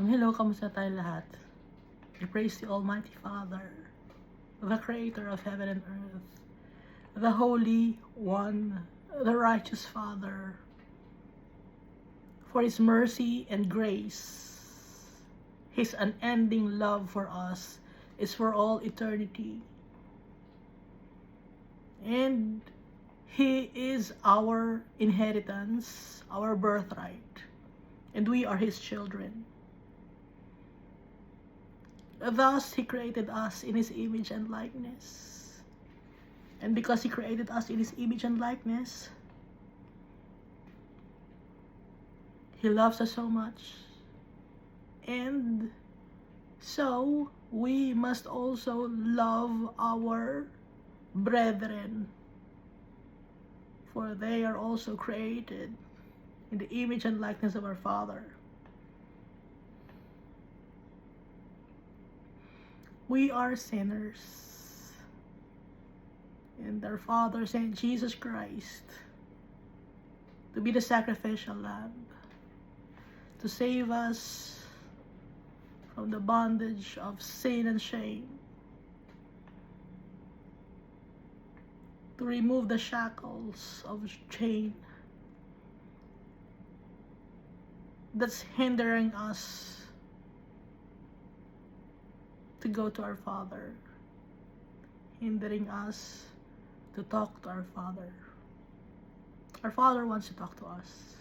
Hello, kamusta tayo lahat? We praise the Almighty Father, the Creator of heaven and earth, the Holy One, the Righteous Father, for His mercy and grace. His unending love for us is for all eternity. And He is our inheritance, our birthright, and we are His children. Thus, He created us in His image and likeness. And because He created us in His image and likeness, He loves us so much. And so, we must also love our brethren, for they are also created in the image and likeness of our Father. We are sinners, and our Father sent Jesus Christ to be the sacrificial lamb, to save us from the bondage of sin and shame, to remove the shackles of chain that's hindering us to go to our Father, hindering us to talk to our Father. Our Father wants to talk to us.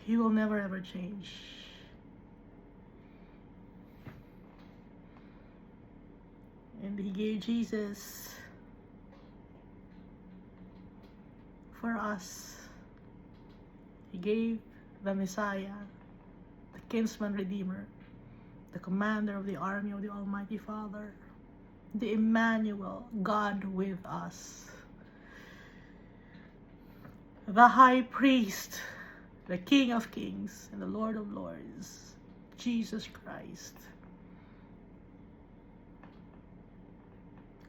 He will never ever change. And He gave Jesus for us. He gave the Messiah, the kinsman redeemer, the commander of the army of the Almighty Father, the Emmanuel, God with us, the high priest, the King of Kings and the Lord of Lords, Jesus Christ.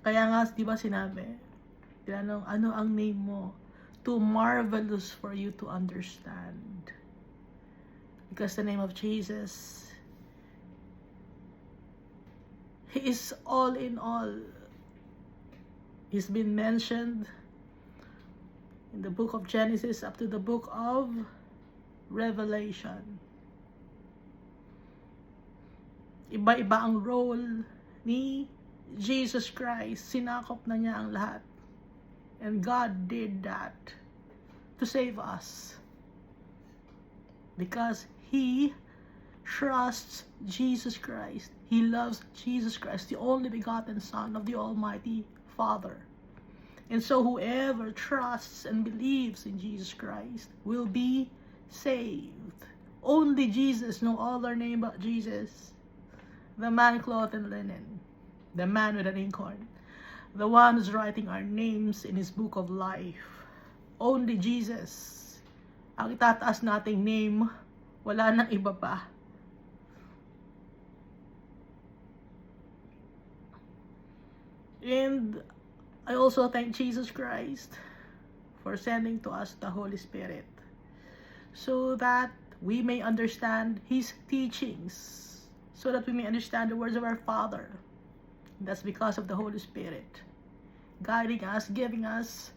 Kaya nga, di ba sinabi, tinanong, ano ang name mo? Too marvelous for you to understand. Because the name of Jesus, He is all in all. He's been mentioned in the book of Genesis up to the book of Revelation. Iba-iba ang role ni Jesus Christ. Sinakop na niya ang lahat. And God did that to save us. Because He trusts Jesus Christ. He loves Jesus Christ, the only begotten Son of the Almighty Father. And so whoever trusts and believes in Jesus Christ will be saved. Only Jesus, no other name but Jesus. The man clothed in linen, the man with an inkhorn, the one who's writing our names in His book of life. Only Jesus ang itataas nating name, wala nang iba pa. And I also thank Jesus Christ for sending to us the Holy Spirit, so that we may understand His teachings, so that we may understand the words of our Father. That's because of the Holy Spirit guiding us, giving us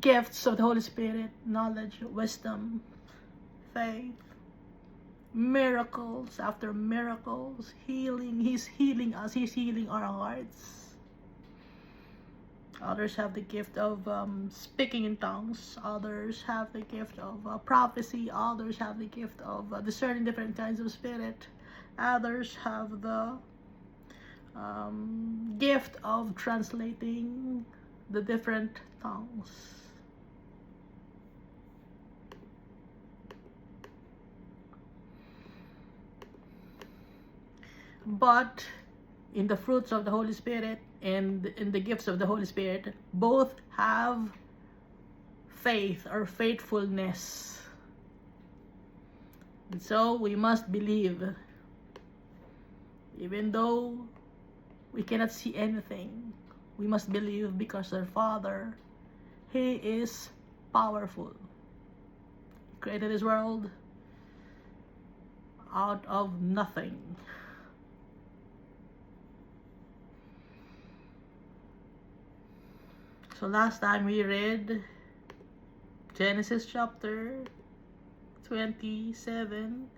gifts of the Holy Spirit, knowledge, wisdom, faith, miracles after miracles, healing. He's healing us. He's healing our hearts. Others have the gift of speaking in tongues. Others have the gift of prophecy. Others have the gift of discerning different kinds of spirit. Others have the gift of translating the different tongues. But in the fruits of the Holy Spirit and in the gifts of the Holy Spirit, both have faith or faithfulness. And so we must believe, even though we cannot see anything. We must believe because our Father, He is powerful. created this world out of nothing. So last time we read Genesis chapter 27,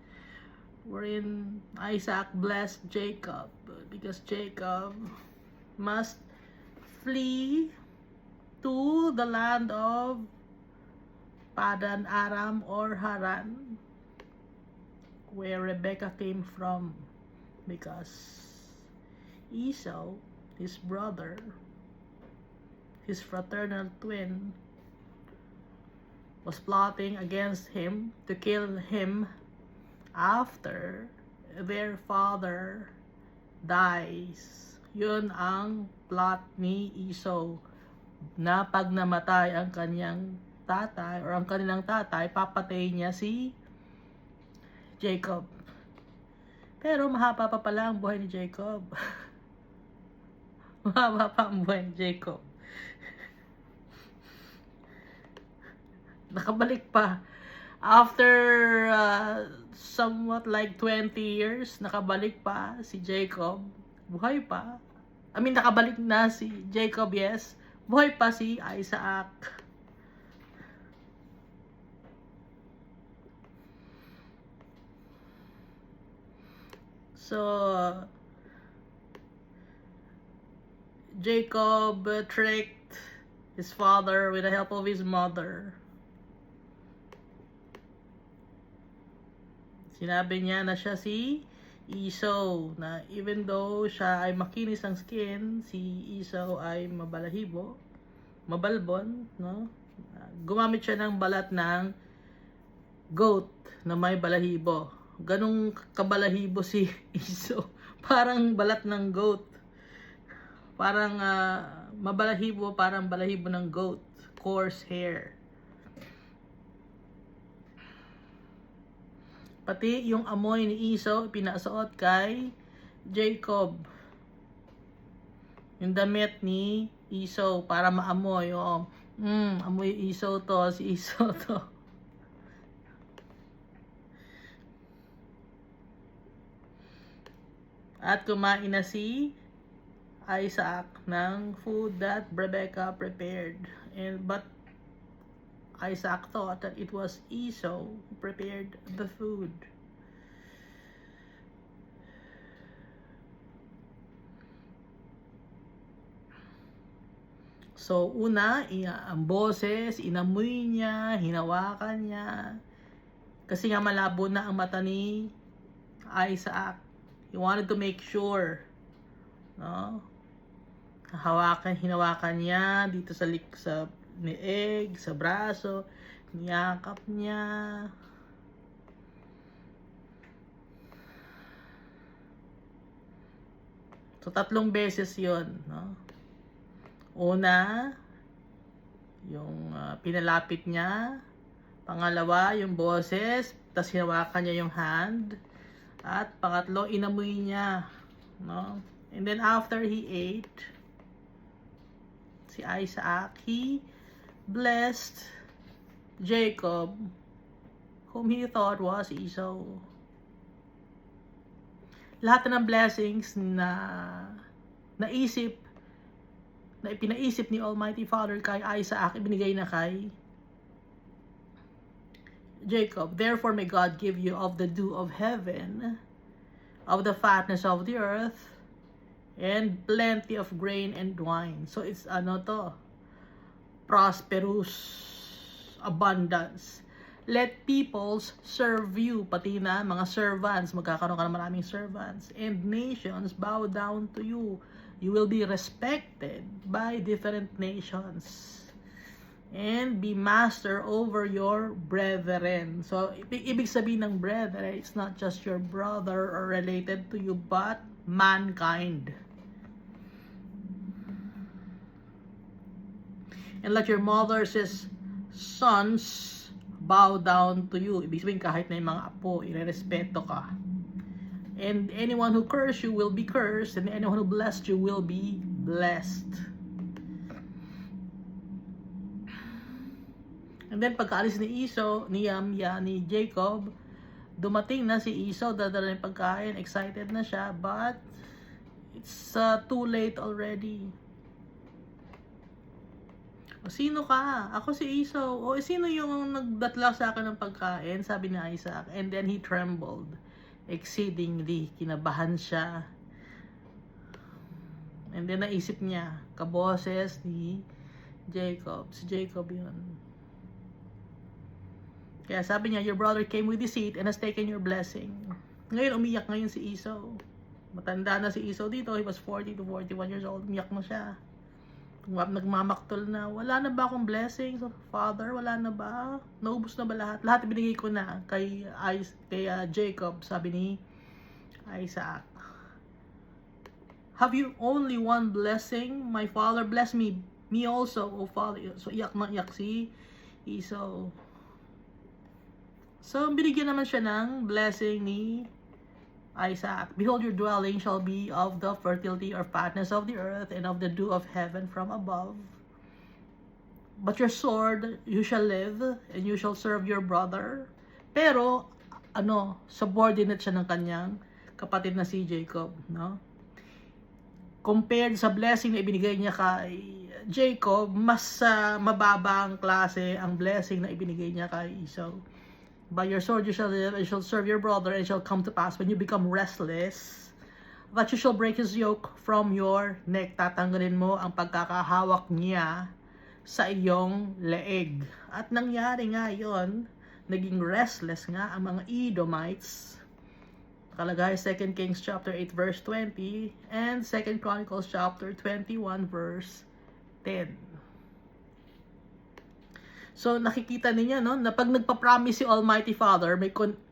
wherein Isaac blessed Jacob because Jacob must flee to the land of Padan Aram or Haran, where Rebekah came from, because Esau, his brother, his fraternal twin, was plotting against him to kill him after their father dies. Yun ang plot ni Esau, na pag namatay ang kanyang tatay or ang kanilang tatay, papatayin niya si Jacob. Pero mahaba pa pala ang buhay ni Jacob. Mahaba pa ang buhay ni Jacob. Nakabalik pa. After somewhat like 20 years, nakabalik pa si Jacob. Buhay pa. I mean, nakabalik na si Jacob, yes. Buhay pa si Isaac. So, Jacob tricked his father with the help of his mother. Sinabi niya na siya si Esau, na even though siya ay makinis ang skin, si Esau ay mabalahibo, mabalbon, no? Gumamit siya ng balat ng goat na may balahibo. Ganong kabalahibo si Esau. Parang balat ng goat. Parang mabalahibo, parang balahibo ng goat. Coarse hair. Pati yung amoy ni Esau, pinasuot kay Jacob. Yung damit ni Esau para maamoy. Oh, amoy Esau to, si Esau to. At kumain na si Isaac ng food that Rebekah prepared. But Isaac thought that it was Esau who prepared the food. So, una, ang boses, inamoy niya, hinawakan niya. Kasi nga malabo na ang mata ni Isaac. He wanted to make sure, no? Hinawakan niya dito sa leeg, sa braso, niyakap niya. So, 3 beses yon, no? Una, yung pinalapit niya. Pangalawa, yung boses, tapos hinawakan niya yung hand. At pangatlo, inamoy niya, no? And then after he ate, si Isaac, he blessed Jacob, whom he thought was Esau. Lahat ng blessings na ipinaisip ni Almighty Father kay Isaac, ibinigay na kay Jacob. Therefore may God give you of the dew of heaven, of the fatness of the earth, and plenty of grain and wine. So it's prosperous abundance. Let peoples serve you, pati na mga servants, magkakaroon ka ng maraming servants, and nations bow down to you. You will be respected by different nations. And be master over your brethren. So, ibig sabihin ng brethren, it's not just your brother or related to you, but mankind. And let your mother's sons bow down to you. Ibig sabihin kahit na yung mga apo, irerespeto ka. And anyone who cursed you will be cursed, and anyone who blessed you will be blessed. And then pagkaalis ni ni Jacob, dumating na si Esau, dadala ng pagkain, excited na siya, but it's too late already. O, sino ka? Ako si Esau. O, sino yung nagdatla sa akin ng pagkain? Sabi ni Isaac. And then he trembled exceedingly. Kinabahan siya. And then naisip niya, kaboses ni Jacob. Si Jacob yun. Kaya sabi niya, your brother came with deceit and has taken your blessing. Ngayon, umiyak ngayon si Esau. Matanda na si Esau dito. He was 40 to 41 years old. Umiyak na siya. Nagmamaktol na, wala na ba akong blessings, Father? Wala na ba? Naubos na ba lahat? Lahat binigay ko na kay Jacob, sabi ni Isaac. Have you only one blessing? My father, bless me also, O Father. So, iyak na iyak si Esau. So, binigyan naman siya ng blessing ni Isaac. Behold, your dwelling shall be of the fertility or fatness of the earth and of the dew of heaven from above. But your sword, you shall live, and you shall serve your brother. Pero, subordinate siya ng kanyang kapatid na si Jacob, no? Compared sa blessing na ibinigay niya kay Jacob, mas mababang klase ang blessing na ibinigay niya kay Esau. By your sword you shall live, and shall serve your brother, and it shall come to pass when you become restless, that you shall break his yoke from your neck. Tatanggalin mo ang pagkakahawak niya sa iyong leeg. At nangyari nga yon, naging restless nga ang mga Edomites. Nakalagay 2 Kings chapter 8 verse 20 and 2 Chronicles chapter 21 verse 10. So nakikita niya, no, na pag nagpa-promise si Almighty Father,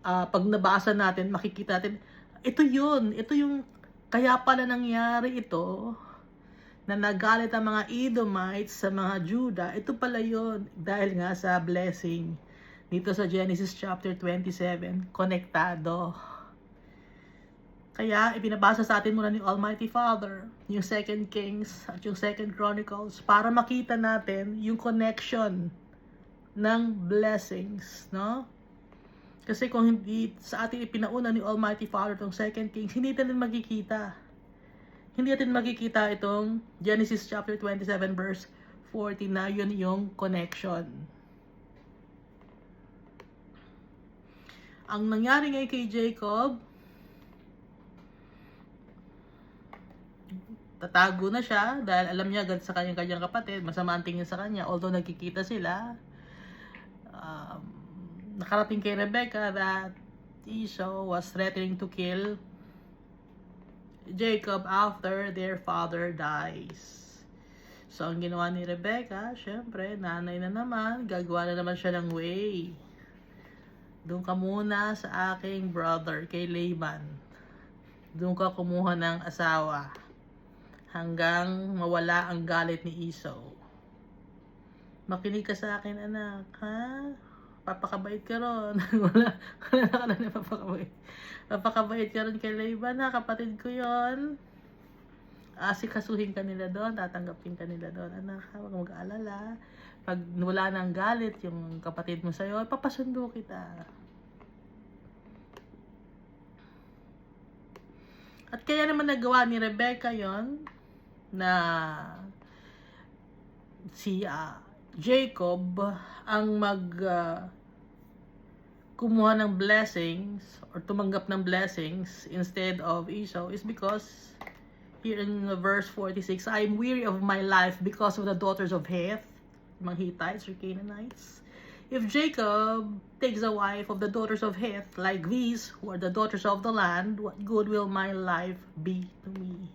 pag nabasa natin, makikita natin, ito yung kaya pala nangyari ito, na nagalit ang mga Edomites sa mga Judah. Ito pala yun, dahil nga sa blessing dito sa Genesis chapter 27, konektado. Kaya ipinabasa sa atin muna ni Almighty Father yung 2 Kings at yung 2 Chronicles para makita natin yung connection ng blessings, no? Kasi kung hindi sa atin ipinauna ni Almighty Father itong 2 Kings, hindi natin makikita. Hindi natin makikita itong Genesis chapter 27 verse 40 na yun yung connection. Ang nangyari ngayon kay Jacob, tatago na siya dahil alam niya agad sa kanyang kapatid, masama ang tingin sa kanya, although nagkikita sila. Nakarating kay Rebecca that Esau was threatening to kill Jacob after their father dies. So, ang ginawa ni Rebecca, syempre, nanay na naman, gagawa na naman siya ng way. Doon ka muna sa aking brother, kay Laban. Doon ka kumuha ng asawa hanggang mawala ang galit ni Esau. Makinig ka sa akin, anak, ha? Papakabait ka ron. wala ka na papakabait. Papakabait ka ron kay Laban, ha? Kapatid ko yon. Asikasuhin ka nila doon, tatanggapin ka nila doon. Anak, ha? Huwag mag-aalala. Pag wala ng galit yung kapatid mo sa'yo, papasundo kita. At kaya naman nagawa ni Rebecca yon na si Jacob ang kumuha ng blessings or tumanggap ng blessings instead of Esau is because here in verse 46, I am weary of my life because of the daughters of Heth, mga Hittites or Canaanites. If Jacob takes a wife of the daughters of Heth like these who are the daughters of the land, what good will my life be to me?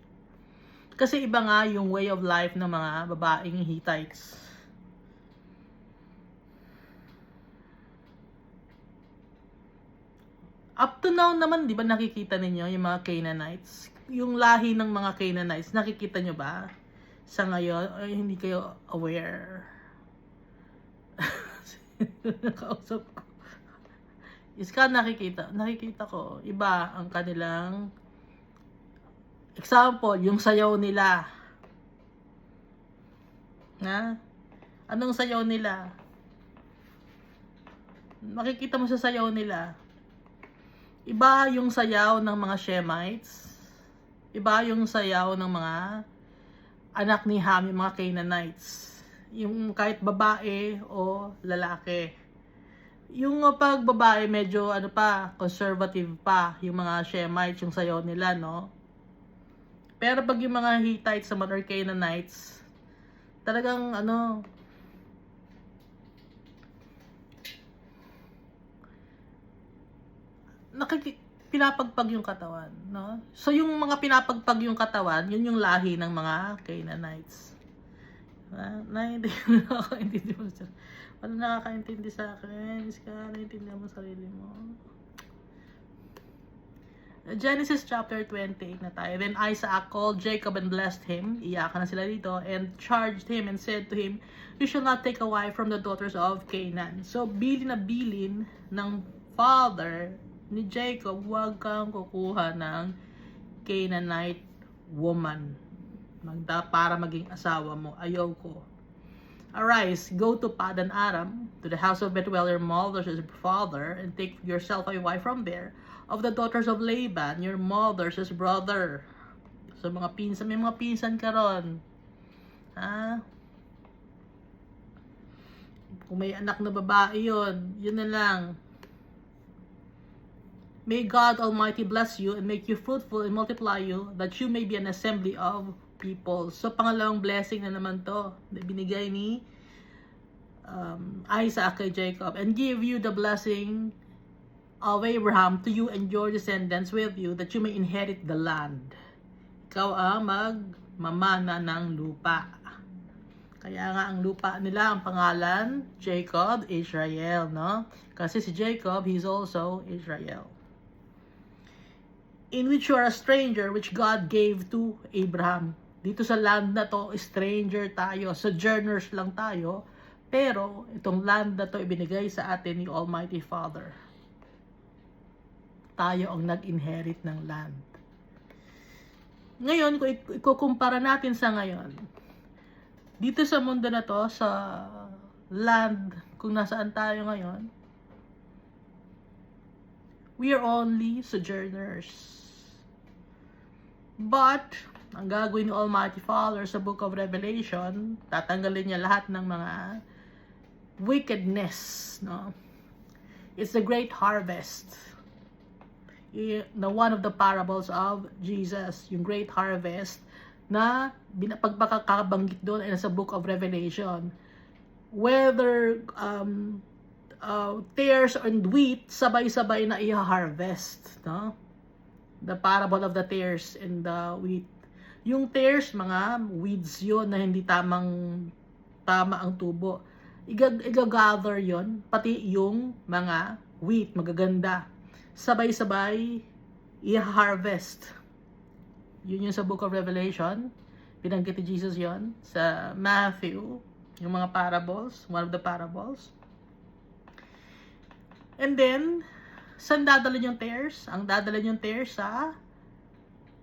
Kasi iba nga yung way of life ng mga babaeng Hittites. Up to now naman, di ba nakikita ninyo yung mga Canaanites? Yung lahi ng mga Canaanites, nakikita nyo ba? Sa ngayon, ay hindi kayo aware. Nakausap ko. Iska nakikita ko, iba ang kanilang example, yung sayaw nila. Na? Anong sayaw nila? makikita mo sa sayaw nila. Iba yung sayaw ng mga Shemites. Iba yung sayaw ng mga anak ni Ham, yung mga Canaanites. Yung kahit babae o lalaki. Yung pag babae, medyo ano pa, conservative pa. Yung mga Shemites, yung sayaw nila, no? Pero pag yung mga Hittites sa or Canaanites, talagang ano, pinapagpag yung katawan, no? So yung mga pinapagpag yung katawan, yun yung lahi ng mga Canaanites. Hindi ko nakakaintindi mo. Wala nakakaintindi sa akin. Naiintindihan mo sarili mo. Genesis chapter 28 na tayo. Then Isaac called Jacob and blessed him. Iyakan na sila dito. And charged him and said to him, "You shall not take a wife from the daughters of Canaan." So bilin na bilin ng father ni Jacob, huwag kang kukuha ng Canaanite woman para maging asawa mo. Ayaw ko. Arise, go to Padan Aram, to the house of Bethuel your mother's father, and take yourself a wife from there, of the daughters of Laban, your mother's brother. So mga pinsan, may mga pinsan ka ron. Ha? Kung may anak na babae yun na lang. May God Almighty bless you and make you fruitful and multiply you, that you may be an assembly of people. So, pangalawang blessing na naman to, na binigay ni Isaac kay Jacob. And give you the blessing of Abraham to you and your descendants with you, that you may inherit the land. Ikaw ang magmamana ng lupa. Kaya nga ang lupa nila, ang pangalan, Jacob, Israel, no? Kasi si Jacob, he's also Israel. In which you are a stranger, which God gave to Abraham. Dito sa land na to, stranger tayo, sojourners lang tayo, pero itong land na to ibinigay sa atin ni Almighty Father. Tayo ang nag-inherit ng land. Ngayon, kung ikukumpara natin sa ngayon, dito sa mundo na to, sa land, kung nasaan tayo ngayon, we are only sojourners. But, ang gagawin ni Almighty Father sa Book of Revelation, tatanggalin niya lahat ng mga wickedness, no? It's the great harvest. The one of the parables of Jesus, yung great harvest, na pagpakakabanggit doon ay nasa Book of Revelation. Whether tares and wheat, sabay-sabay na i-harvest, no? The parable of the tares and the wheat. Yung tares, mga weeds yon na hindi tama ang tubo. Iga-gather yon, pati yung mga wheat, magaganda. Sabay-sabay i-harvest. Yun yung sa Book of Revelation. Binanggit ni Jesus yon sa Matthew, yung mga parables, one of the parables. And then, saan dadalhin yung tares? Ang dadalhin yung tares sa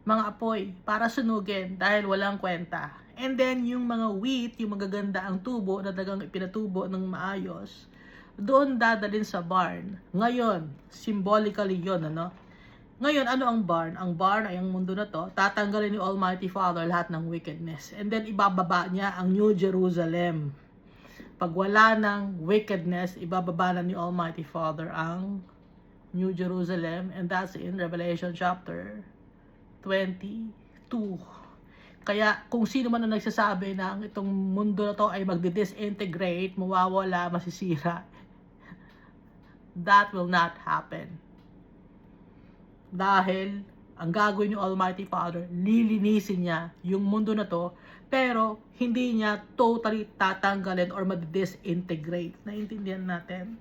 mga apoy para sunugin dahil walang kwenta. And then, yung mga wheat, yung magaganda ang tubo na dagang ipinatubo ng maayos, doon dadalhin sa barn. Ngayon, symbolically yon, ano? Ngayon, ano ang barn? Ang barn ay ang mundo na to, tatanggalin ni Almighty Father lahat ng wickedness. And then, ibababa niya ang New Jerusalem. Pag wala ng wickedness, ibababa na ni Almighty Father ang New Jerusalem, and that's in Revelation chapter 22. Kaya kung sino man ang nagsasabi na itong mundo na to ay magdi-disintegrate, mawawala, masisira, that will not happen. Dahil ang gagawin ni Almighty Father, lilinisin niya yung mundo na to, pero hindi niya totally tatanggalin or mag-disintegrate. Naiintindihan natin?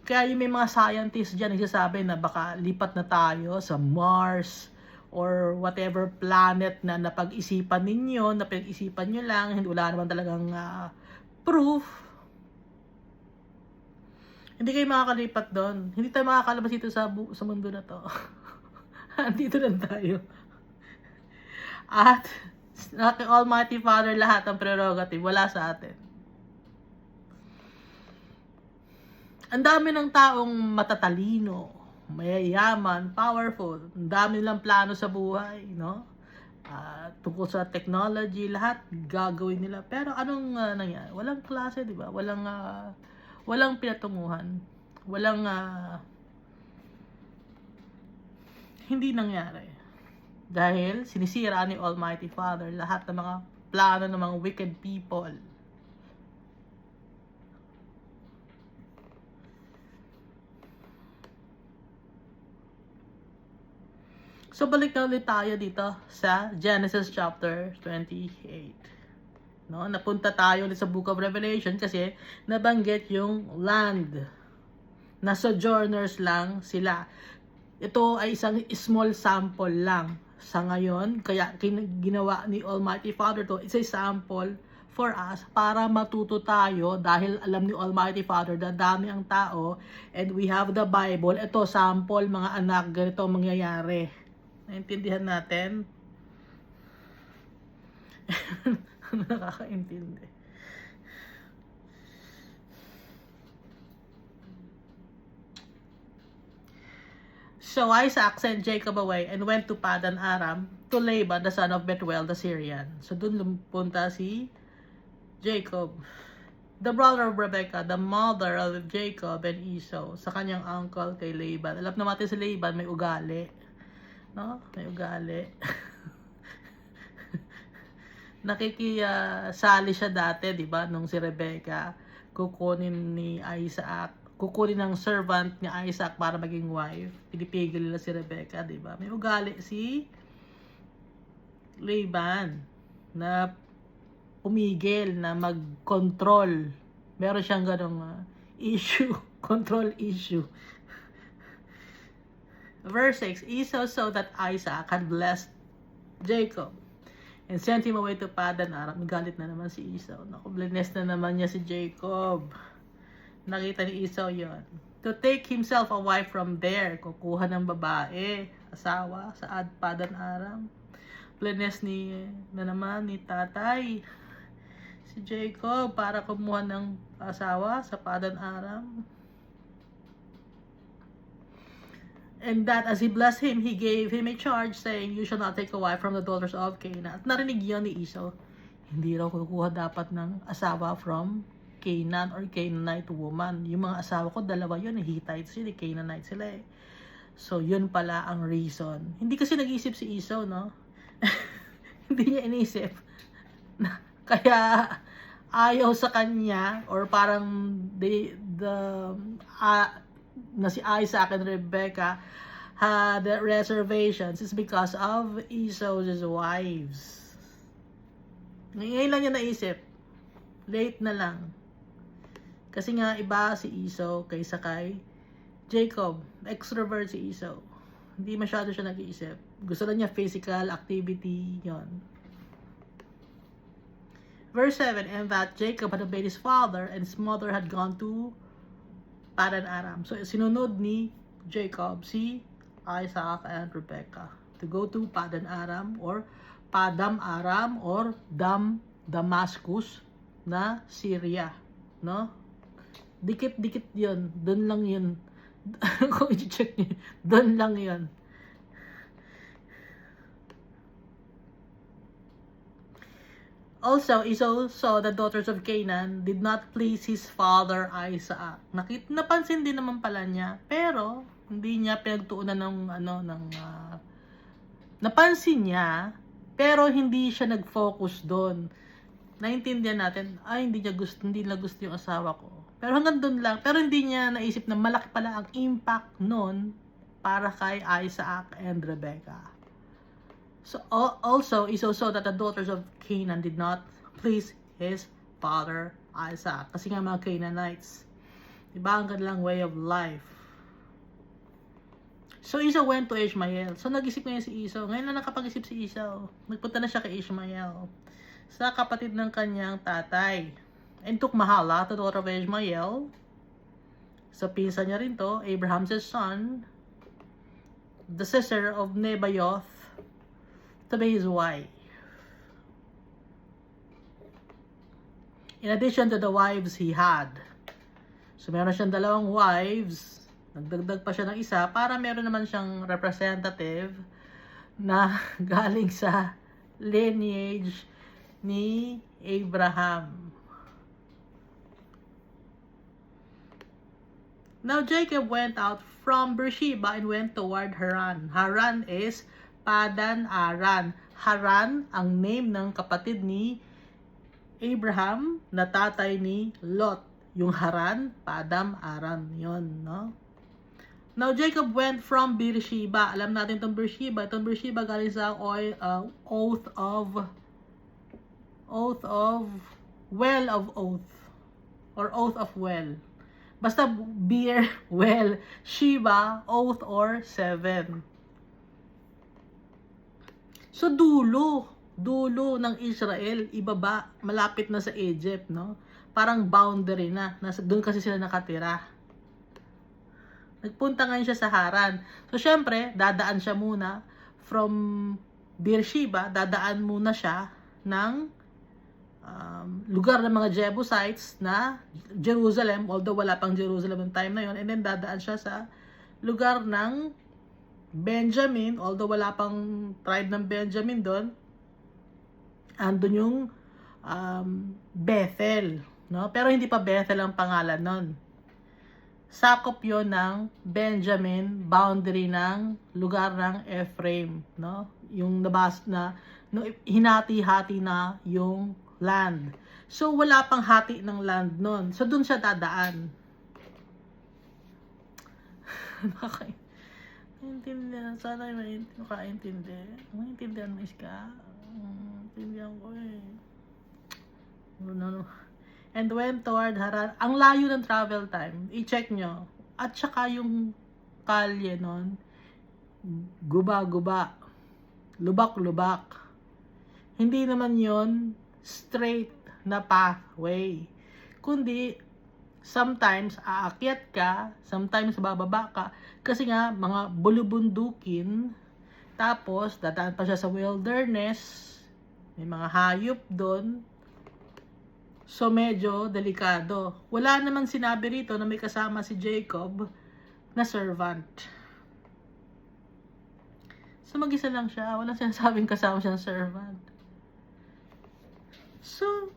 Kaya yung may mga scientists dyan nagsasabi na baka lipat na tayo sa Mars or whatever planet na napag-isipan ninyo, napag-isipan nyo lang, hindi wala naman talagang proof. Hindi kayo makakalipat doon. Hindi tayo makakalabas dito sa mundo na to. Dito lang tayo. At kay Almighty Father lahat ang prerogative, wala sa atin. Ang dami ng taong matatalino, mayayaman, powerful. Ang dami nilang plano sa buhay, no? Tungkol sa technology, lahat gagawin nila. Pero anong nangyari? Walang klase, di ba? Walang pinatunguhan. Hindi nangyari. Dahil sinisira ni Almighty Father lahat ng mga plano ng mga wicked people. So balik na ulit tayo dito sa Genesis chapter 28. No, napunta tayo ulit sa Book of Revelation kasi nabanggit yung land. Na sojourners lang sila. Ito ay isang small sample lang sa ngayon, kaya ginawa ni Almighty Father to, it's a sample for us para matuto tayo dahil alam ni Almighty Father na dami ang tao and we have the Bible. Ito sample mga anak, ganito mangyayari. Naintindihan natin? Nakakaintindi. So Isaac sent Jacob away and went to Padan Aram to Laban, the son of Bethuel the Syrian. So dun lumpunta si Jacob, the brother of Rebekah, the mother of Jacob and Esau, sa kanyang uncle kay Laban. Alam naman si Laban may ugali. No? May ugali. Nakikisali siya dati, di ba? Nung si Rebekah, kukunin ng servant ni Isaac para maging wife. Pinipigil nila si Rebekah, di ba? May ugali si Laban na umigil na mag-control. Meron siyang ganong issue, control issue. Verse 6, Esau saw that Isaac had blessed Jacob and sent him away to Padan Aram. Galit na naman si Esau. Naku, bless na naman niya si Jacob. Nakita ni Esau yon. To take himself a wife from there. Kukuha ng babae, asawa sa Padan Aram. Bless na naman ni tatay si Jacob para kumuha ng asawa sa Padan Aram. And that as he blessed him, he gave him a charge saying, you shall not take a wife from the daughters of Canaan. At narinig yun ni Esau. Hindi raw kukuha dapat ng asawa from Canaan or Canaanite woman. Yung mga asawa ko, dalawa yun. Hittites sila, Canaanite sila eh. So, yun pala ang reason. Hindi kasi nag-isip si Esau, no? Hindi niya inisip. Kaya, ayaw sa kanya, or parang na si Isaac and Rebekah had reservations is because of Esau's wives. Ngayon lang niya naisip. Late na lang. Kasi nga iba si Esau kaysa kay Jacob. Extrovert si Esau. Hindi masyado siya nag-iisip. Gusto lang niya physical activity, yon. Verse 7, and that Jacob had obeyed his father and his mother had gone to Padan Aram. So, sinunod ni Jacob si Isaac and Rebekah to go to Padan Aram or Padam Aram or Damascus na Syria. No? Dikit-dikit yun. Doon lang yun. Kung i-check nyo, doon lang yun. Also, Esau saw the daughters of Canaan did not please his father Isaac. Napansin din naman pala niya, pero hindi niya pinagtuunan napansin niya, pero hindi siya nag-focus doon. Naintindihan natin, hindi na gusto yung asawa ko. Pero hanggang doon lang, pero hindi niya naisip na malaki pala ang impact noon para kay Isaac and Rebekah. So also Esau saw that the daughters of Canaan did not please his father Isaac. Kasi nga mga Canaanites, diba ang kanilang way of life. So Esau went to Ishmael. So nag-isip ngayon si Esau. Ngayon na nakapag-isip si Esau. Nagpunta na siya kay Ishmael, sa kapatid ng kanyang tatay. And took Mahala, the daughter of Ishmael. So pinsan niya rin to, Abraham's son, the sister of Nebaioth, to be his wife. In addition to the wives he had. So, meron siyang 2 wives. Nagdagdag pa siya ng isa para meron naman siyang representative na galing sa lineage ni Abraham. Now Jacob went out from Beersheba and went toward Haran. Haran is Padan Aram. Haran ang name ng kapatid ni Abraham na tatay ni Lot. Yung Haran, Padam Aram. Yun, no? Now Jacob went from Beersheba. Alam natin itong Beersheba. Itong Beersheba galing sa oath of well of oath. Or oath of well. Basta beer, well, Sheba, oath, or 7. So, dulo ng Israel, ibaba, malapit na sa Egypt, no? Parang boundary na. Doon kasi sila nakatira. Nagpunta ngayon siya sa Haran. So, syempre, dadaan siya muna from Beersheba, dadaan muna siya ng lugar ng mga Jebusites na Jerusalem, although wala pang Jerusalem yung time na yun, and then dadaan siya sa lugar ng Benjamin, although wala pang tribe ng Benjamin doon, andun yung Bethel, no? Pero hindi pa Bethel ang pangalan nun. Sakop yon ng Benjamin, boundary ng lugar ng Ephraim, no? Yung nabas na, no, hinati-hati na yung land. So, wala pang hati ng land nun. So, dun siya dadaan. Maintindihan. Sana makaintindi. Maintindihan mo iska. Maintindihan ko eh. No. And went toward Haran. Ang layo ng travel time. I-check nyo. At saka yung kalye nun, guba-guba. Lubak-lubak. Hindi naman yon straight na pathway. Kundi, sometimes aakyat ka, sometimes bababa ka. Kasi nga, mga bulubundukin. Tapos, dadaan pa siya sa wilderness. May mga hayop doon. So, medyo delikado. Wala naman sinabi rito na may kasama si Jacob na servant. So, mag-isa lang siya. Walang sinasabing kasama siyang servant. So,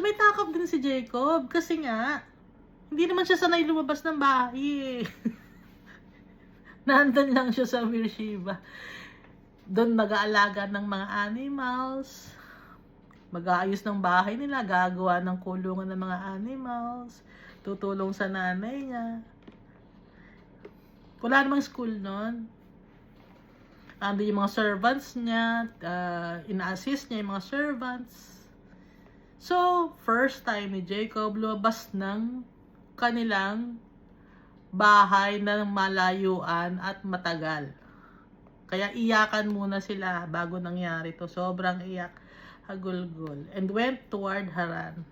may takot din si Jacob. Kasi nga, hindi naman siya sanay lumabas ng bahay. Nandun lang siya sa Beersheba. Doon nag-aalaga ng mga animals. Mag-aayos ng bahay nila, gagawa ng kulungan ng mga animals, tutulong sa nanay niya. Wala namang school nun. Ando yung mga servants niya, ina-assist niya yung mga servants. So, first time ni Jacob lumabas ng kanilang bahay na malayuan at matagal. Kaya iyakan muna sila bago nangyari to. Sobrang iyak. Hagulgul, and went toward Haran.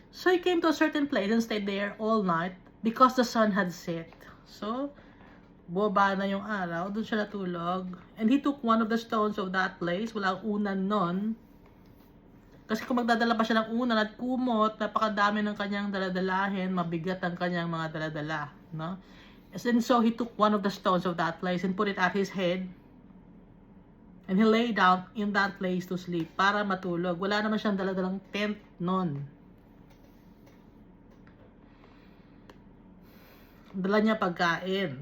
So he came to a certain place and stayed there all night because the sun had set. So, boba na yung araw, doon siya natulog. And he took one of the stones of that place. Walang unan nun. Kasi kung magdadala pa siya ng unan at kumot, napakadami ng kanyang daladalahin, mabigat ang kanyang mga daladala. No? And so he took one of the stones of that place and put it at his head. And he lay down in that place to sleep para matulog. Wala naman siyang daladalang tent nun. Dala niya pagkain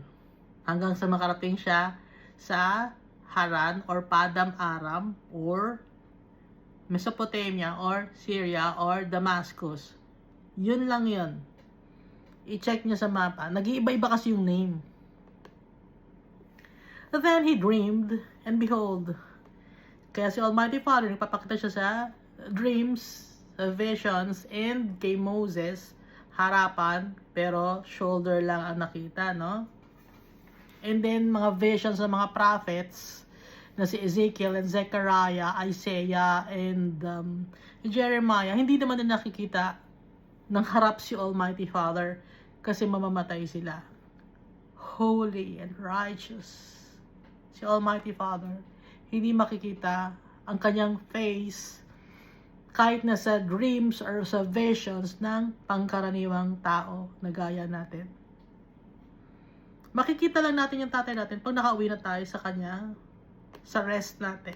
hanggang sa makarating siya sa Haran or Padam Aram or Mesopotamia or Syria or Damascus. Yun lang yun. I-check niya sa mapa. Nag-iiba-iba kasi yung name. Then he dreamed, and behold, kaya si Almighty Father, nagpapakita siya sa dreams, sa visions, and kay Moses, harapan, pero shoulder lang ang nakita, no? And then, mga visions ng mga prophets, na si Ezekiel and Zechariah, Isaiah, and Jeremiah, hindi naman na nakikita ng harap si Almighty Father, kasi mamamatay sila. Holy and righteous. Si Almighty Father, hindi makikita ang kanyang face kahit na sa dreams or sa visions ng pangkaraniwang tao na gaya natin. Makikita lang natin yung tatay natin pag nakauwi na tayo sa kanya, sa rest natin.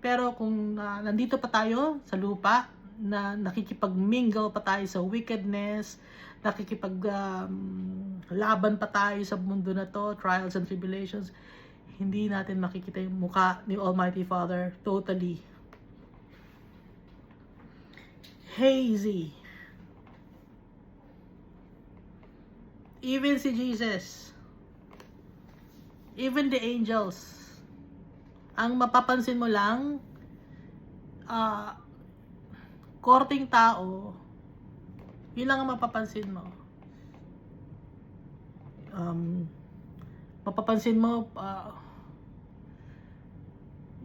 Pero kung nandito pa tayo sa lupa, na nakikipag-mingle pa tayo sa wickedness, laban pa tayo sa mundo na to, trials and tribulations, hindi natin makikita yung mukha ni Almighty Father totally hazy. Even si Jesus, even the angels, ang mapapansin mo lang, korting tao, yun lang ang mapapansin mo. Mapapansin mo,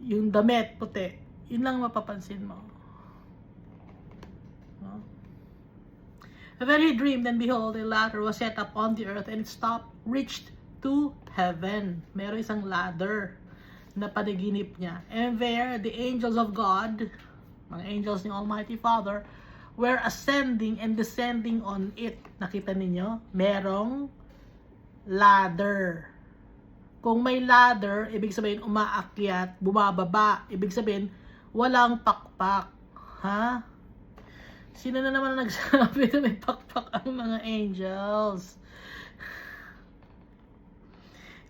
yung damit puti, yun lang mapapansin mo. And then he dreamed, and behold, a ladder was set up on the earth, and its top reached to heaven. Meron isang ladder na panaginip niya. And there, the angels of God, mga angels ni Almighty Father, were ascending and descending on it. Nakita ninyo? Merong ladder. Kung may ladder, ibig sabihin umaakyat, bumababa. Ibig sabihin, walang pakpak. Ha? Sino na naman nagsabi na may pakpak ang mga angels?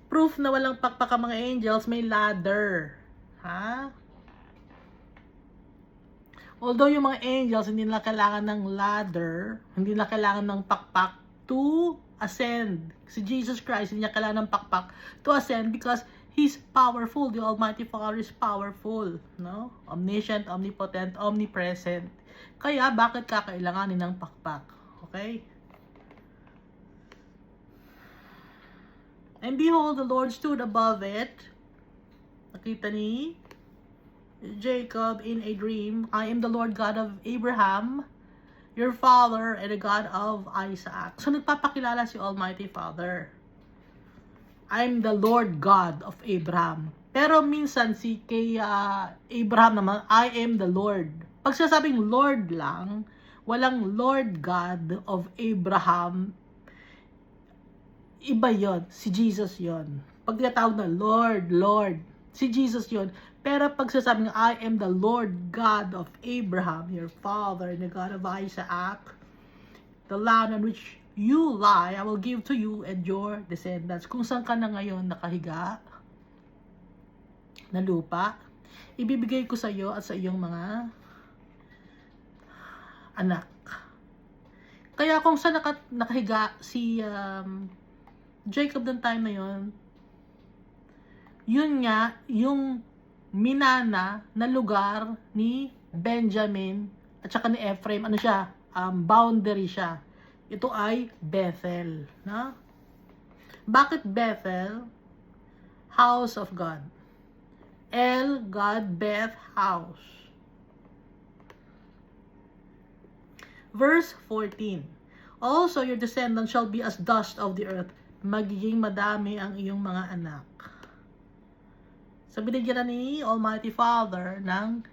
Proof na walang pakpak ang mga angels, may ladder. Ha? Although yung mga angels, hindi nila kailangan ng ladder, hindi nila kailangan ng pakpak to ascend. Si Jesus Christ, hindi niya kailangan ng pakpak to ascend because He's powerful. The Almighty Father is powerful. No? Omniscient, omnipotent, omnipresent. Kaya, bakit kakailanganin ng pakpak? Okay? And behold, the Lord stood above it. Nakita ni Jacob in a dream, I am the Lord God of Abraham, your father, and the God of Isaac. So, nagpapakilala si Almighty Father. I'm the Lord God of Abraham. Pero minsan, kay Abraham naman, I am the Lord. Pag sinasabing Lord lang, walang Lord God of Abraham, iba yon, si Jesus yon. Pag tinatawag na Lord, Lord, si Jesus yon. Pero pag sasabing I am the Lord God of Abraham, your father, and the God of Isaac, the land on which you lie, I will give to you and your descendants. Kung saan ka na ngayon nakahiga na lupa, ibibigay ko sa iyo at sa iyong mga anak. Kaya kung saan nakahiga si Jacob ng time na yun nga, yung minana na lugar ni Benjamin at saka ni Ephraim, ano siya, boundary siya. Ito ay Bethel. Na? Bakit Bethel? House of God. El, God, Beth, house. Verse 14. Also, your descendants shall be as dust of the earth. Magiging madami ang iyong mga anak. So, binigyan na ni Almighty Father ng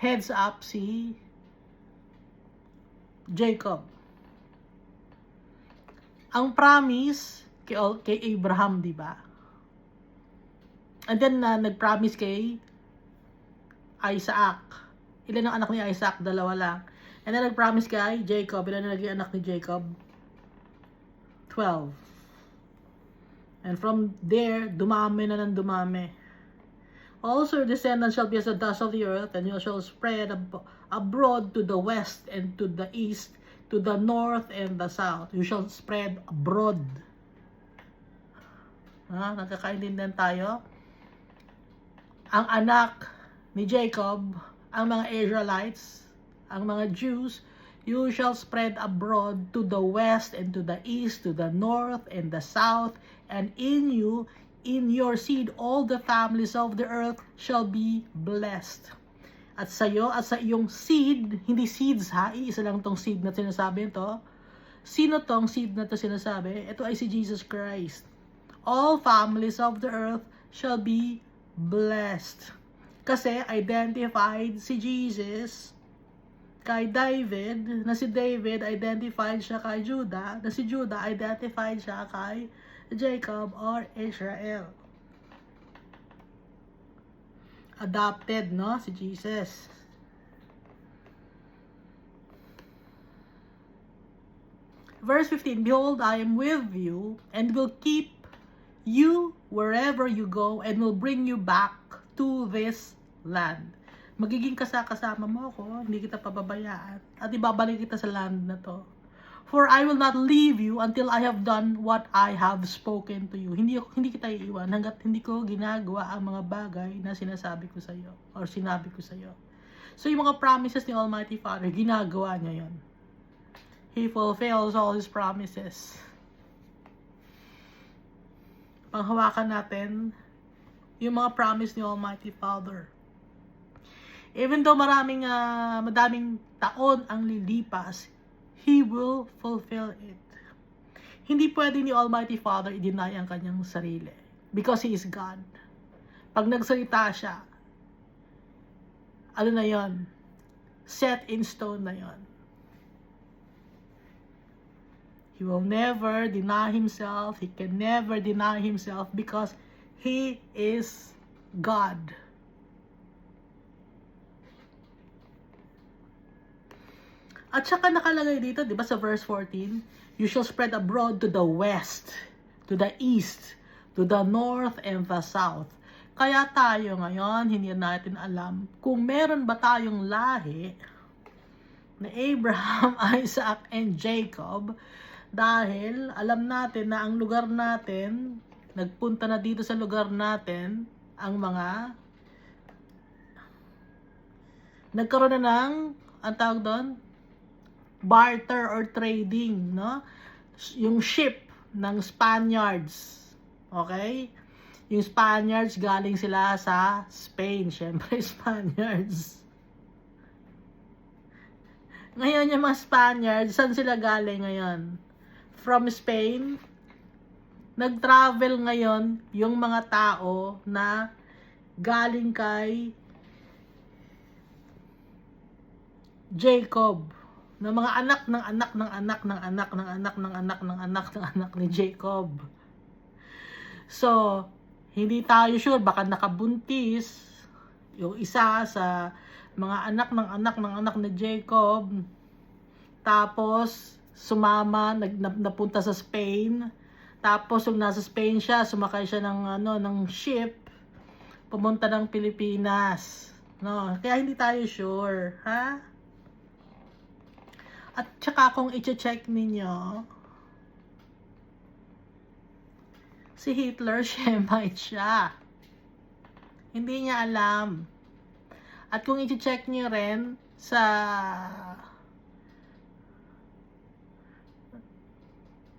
heads up si Jacob. Ang promise kay Abraham, di ba? And then, nag-promise kay Isaac. Ilan ang anak ni Isaac? 2 lang. And then, nag-promise kay Jacob. Ilan ang naging anak ni Jacob? 12. And from there, dumami na ng dumami. Also, your descendants shall be as the dust of the earth, and you shall spread abroad to the west and to the east, to the north and the south. You shall spread abroad. Nagkakaintindihan tayo? Ang anak ni Jacob, ang mga Israelites, ang mga Jews, you shall spread abroad to the west and to the east, to the north and the south, and in you, in your seed, all the families of the earth shall be blessed. At sa iyo, at sa iyong seed, hindi seeds ha, isa lang tong seed na sinasabi ito. Sino tong seed na ito sinasabi? Ito ay si Jesus Christ. All families of the earth shall be blessed. Kasi identified si Jesus kay David, na si David identified siya kay Judah, na si Judah identified siya kay Jacob or Israel. Adopted, no? Si Jesus. Verse 15, behold, I am with you and will keep you wherever you go and will bring you back to this land. Magiging kasama mo ako, hindi kita pababayaan, at ibabalik kita sa land na to. For I will not leave you until I have done what I have spoken to you. Hindi kita iiwan hanggat hindi ko ginagawa ang mga bagay na sinasabi ko sa iyo or sinabi ko sa iyo. So yung mga promises ni Almighty Father, ginagawa niya yon. He fulfills all His promises. Panghawakan natin yung mga promise ni Almighty Father. Even though madaming taon ang lilipas, He will fulfill it. Hindi pwede ni Almighty Father i-deny ang kanyang sarili. Because He is God. Pag nagsalita siya, ano na yon? Set in stone na yon. He will never deny Himself. He can never deny Himself because He is God. At saka nakalagay dito, di ba sa verse 14, you shall spread abroad to the west, to the east, to the north and the south. Kaya tayo ngayon, hindi natin alam kung meron ba tayong lahi na Abraham, Isaac, and Jacob, dahil alam natin na ang lugar natin, nagpunta na dito sa lugar natin, ang mga nagkaroon na ng, ang tawag doon, barter or trading, no? Yung ship ng Spaniards. Okay? Yung Spaniards galing sila sa Spain, syempre Spaniards. Ngayon yung mga Spaniards, saan sila galing ngayon? From Spain. Nag-travel ngayon yung mga tao na galing kay Jacob, na mga anak ng anak ng anak ng anak ng anak ng anak ng anak ng anak ni Jacob. So, hindi tayo sure, baka nakabuntis yung isa sa mga anak ng anak ng anak ni Jacob, tapos sumama, napunta sa Spain, tapos nung nasa Spain siya, sumakay siya ng ship, pumunta ng Pilipinas, no? Kaya hindi tayo sure, ha? At saka kung i-check ninyo, si Hitler, Shemite siya. Hindi niya alam. At kung i-check niyo rin sa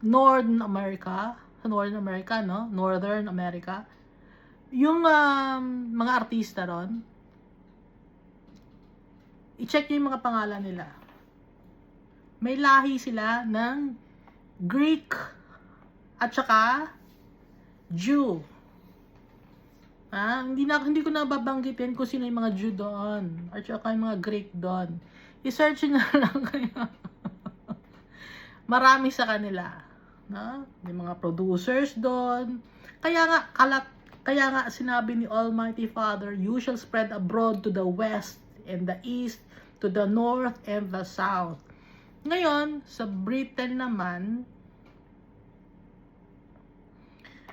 Northern America, no? Northern America, yung mga artista ron, i-check niyo yung mga pangalan nila. May lahi sila ng Greek at saka Jew. Hindi ko na babanggitin kung sino yung mga Jew doon at saka yung mga Greek doon. I-search nyo lang kayo. Marami sa kanila, no? May mga producers doon. Kaya nga sinabi ni Almighty Father, you shall spread abroad to the west and the east, to the north and the south. Ngayon, sa Britain naman,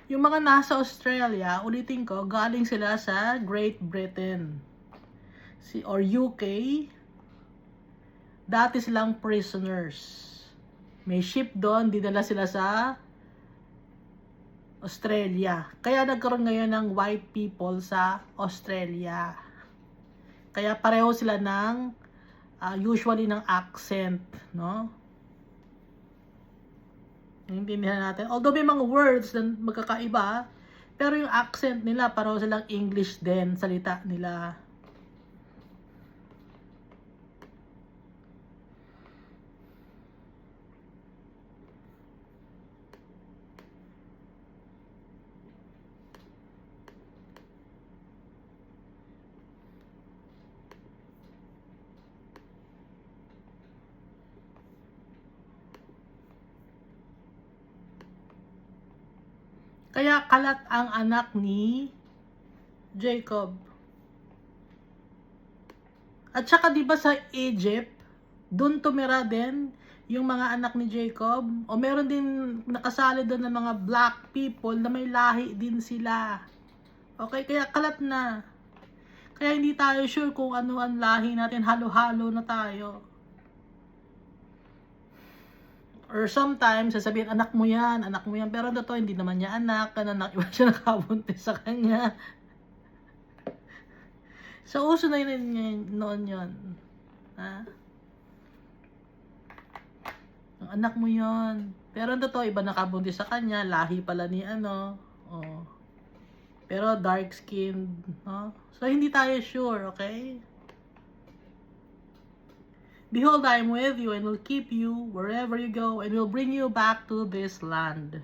yung mga nasa Australia, ulitin ko, galing sila sa Great Britain or UK. Dati silang prisoners. May ship doon, dinala sila sa Australia. Kaya nagkaroon ngayon ng white people sa Australia. Kaya pareho sila ng usually ng accent, no? Intindihan natin. Although may mga words na magkakaiba, pero yung accent nila pareho silang English din, salita nila. Kaya kalat ang anak ni Jacob. At saka diba sa Egypt, doon tumira din yung mga anak ni Jacob. O meron din nakasali doon ng mga black people na may lahi din sila. Okay, kaya kalat na. Kaya hindi tayo sure kung ano ang lahi natin, halo-halo na tayo. Or sometimes, sasabihin, anak mo yan. Pero totoo, hindi naman niya anak. Iba siya nakabuntis sa kanya. So, uso na yun noon yun. Ha? Ang anak mo yun. Pero totoo, iba nakabuntis sa kanya. Lahi pala ni ano. Oh. Pero dark skinned. No? So, hindi tayo sure, okay? Behold, I am with you and will keep you wherever you go and will bring you back to this land.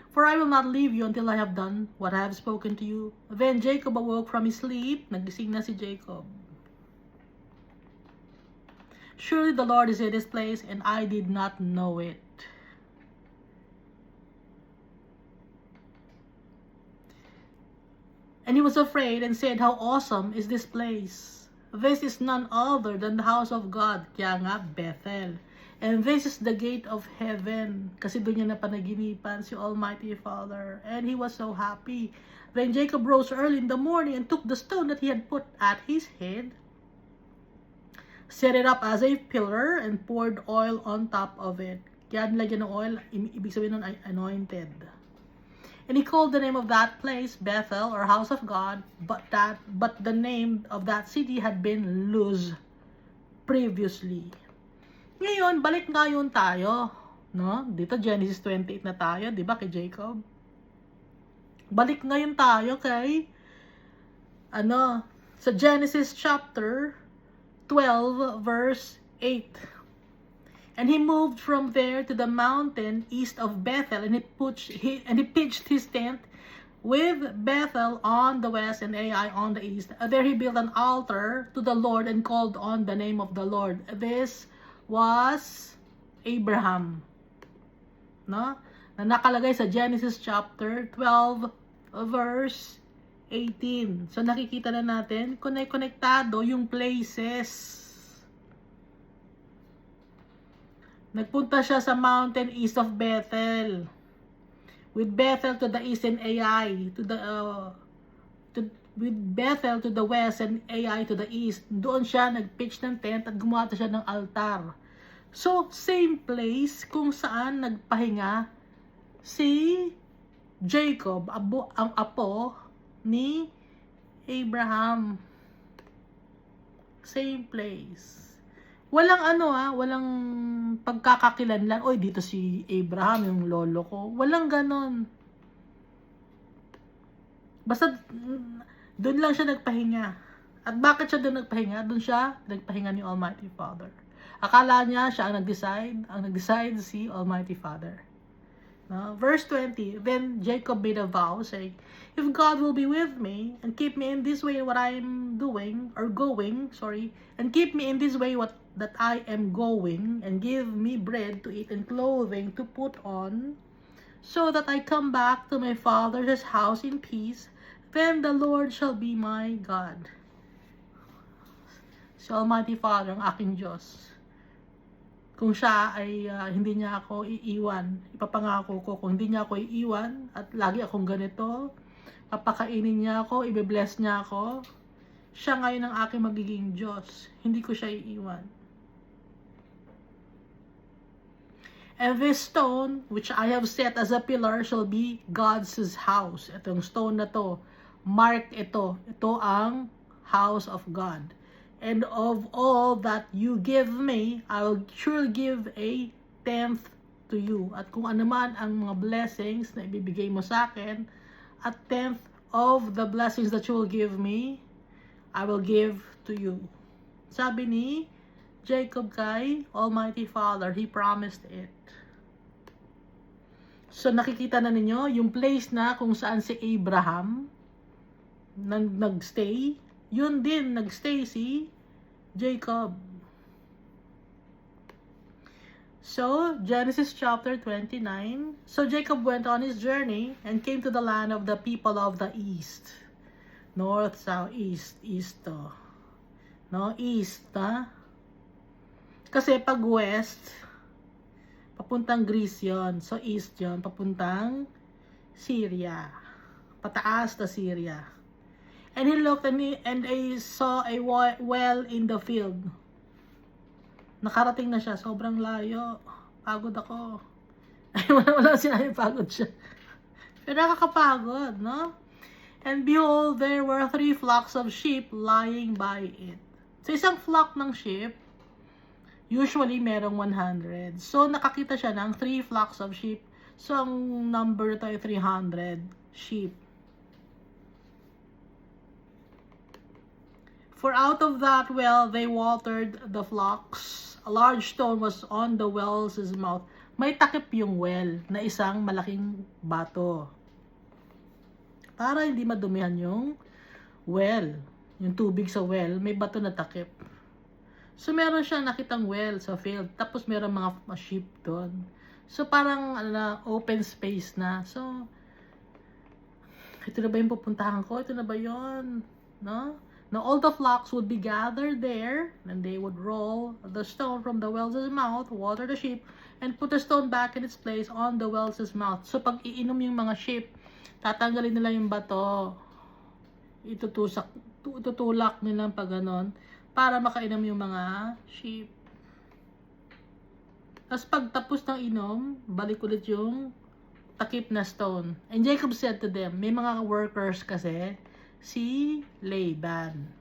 For I will not leave you until I have done what I have spoken to you. Then Jacob awoke from his sleep. Nagising na si Jacob. Surely the Lord is in this place and I did not know it. And he was afraid and said, how awesome is this place! This is none other than the house of God, kaya nga Bethel. And this is the gate of heaven. Kasi doon niya napanaginipan si Almighty Father. And he was so happy. Then Jacob rose early in the morning and took the stone that he had put at his head, set it up as a pillar, and poured oil on top of it. Kaya nilagyan ng oil, ibig sabihin nun ay anointed. And he called the name of that place Bethel, or house of God, but the name of that city had been Luz previously. Ngayon, balik ngayon tayo, no? Dito Genesis 28 na tayo, 'di ba, kay Jacob? Balik ngayon tayo kay sa Genesis chapter 12 verse 8. And he moved from there to the mountain east of Bethel, and he pitched his tent with Bethel on the west and Ai on the east. There he built an altar to the Lord and called on the name of the Lord. This was Abraham. No? Na nakalagay sa Genesis chapter 12 verse 18. So nakikita na natin, konektado yung places. Nagpunta siya sa mountain east of Bethel. With Bethel to the east and Ai with Bethel to the west and Ai to the east. Doon siya nagpitch ng tent at gumawa siya ng altar. So, same place kung saan nagpahinga si Jacob, ang apo ni Abraham. Same place. Walang walang pagkakakilanlan. Oy, dito si Abraham, yung lolo ko. Walang ganon. Basta, doon lang siya nagpahinga. At bakit siya doon nagpahinga? Doon siya nagpahinga ni Almighty Father. Akala niya siya ang nag-decide si Almighty Father. Verse 20, then Jacob made a vow, saying, if God will be with me and keep me in this way what I am going, and keep me in this way that I am going, and give me bread to eat and clothing to put on, so that I come back to my father's house in peace, then the Lord shall be my God. Si Almighty Father, ang aking Diyos. Kung siya ay hindi niya ako iiwan, ipapangako ko, kung hindi niya ako iiwan at lagi akong ganito, papakainin niya ako, ibe-bless niya ako, siya ngayon ang aking magiging Diyos. Hindi ko siya iiwan. And this stone, which I have set as a pillar, shall be God's house. Itong stone na to, mark ito. Ito ang house of God. And of all that you give me, I will surely give a tenth to you. At kung ano man ang mga blessings na ibibigay mo sa akin, a tenth of the blessings that you will give me, I will give to you. Sabi ni Jacob kay Almighty Father, He promised it. So nakikita na ninyo yung place na kung saan si Abraham nagstay, yun din nagstay si Jacob. So, Genesis chapter 29. So, Jacob went on his journey and came to the land of the people of the east. North, south, east. East to. No? East, ha? Kasi pag west, papuntang Greece yon. So, east yon. Papuntang Syria. Pataas na Syria. And he looked and he saw a well in the field. Nakarating na siya. Sobrang layo. Pagod ako. Ay, wala sinabi pagod siya. Pero nakakapagod, no? And behold, there were 3 flocks of sheep lying by it. So, isang flock ng sheep, usually merong 100. So, nakakita siya ng 3 flocks of sheep. So, ang number ito ay 300 sheep. For out of that well, they watered the flocks. A large stone was on the well's mouth. May takip yung well na isang malaking bato. Para hindi madumihan yung well. Yung tubig sa well, may bato na takip. So, meron siyang nakitang well sa field. Tapos, meron mga sheep doon. So, parang open space na. So, ito na ba yung pupuntahan ko? Ito na ba yun? No? Now all the flocks would be gathered there, and they would roll the stone from the well's mouth, water the sheep, and put the stone back in its place on the well's mouth. So pag iinom yung mga sheep, tatanggalin nila yung bato. Itutulak nila pag ganon, para makainom yung mga sheep. Tapos pag tapos ng inom, balik ulit yung takip na stone. And Jacob said to them, may mga workers kasi, si Laban.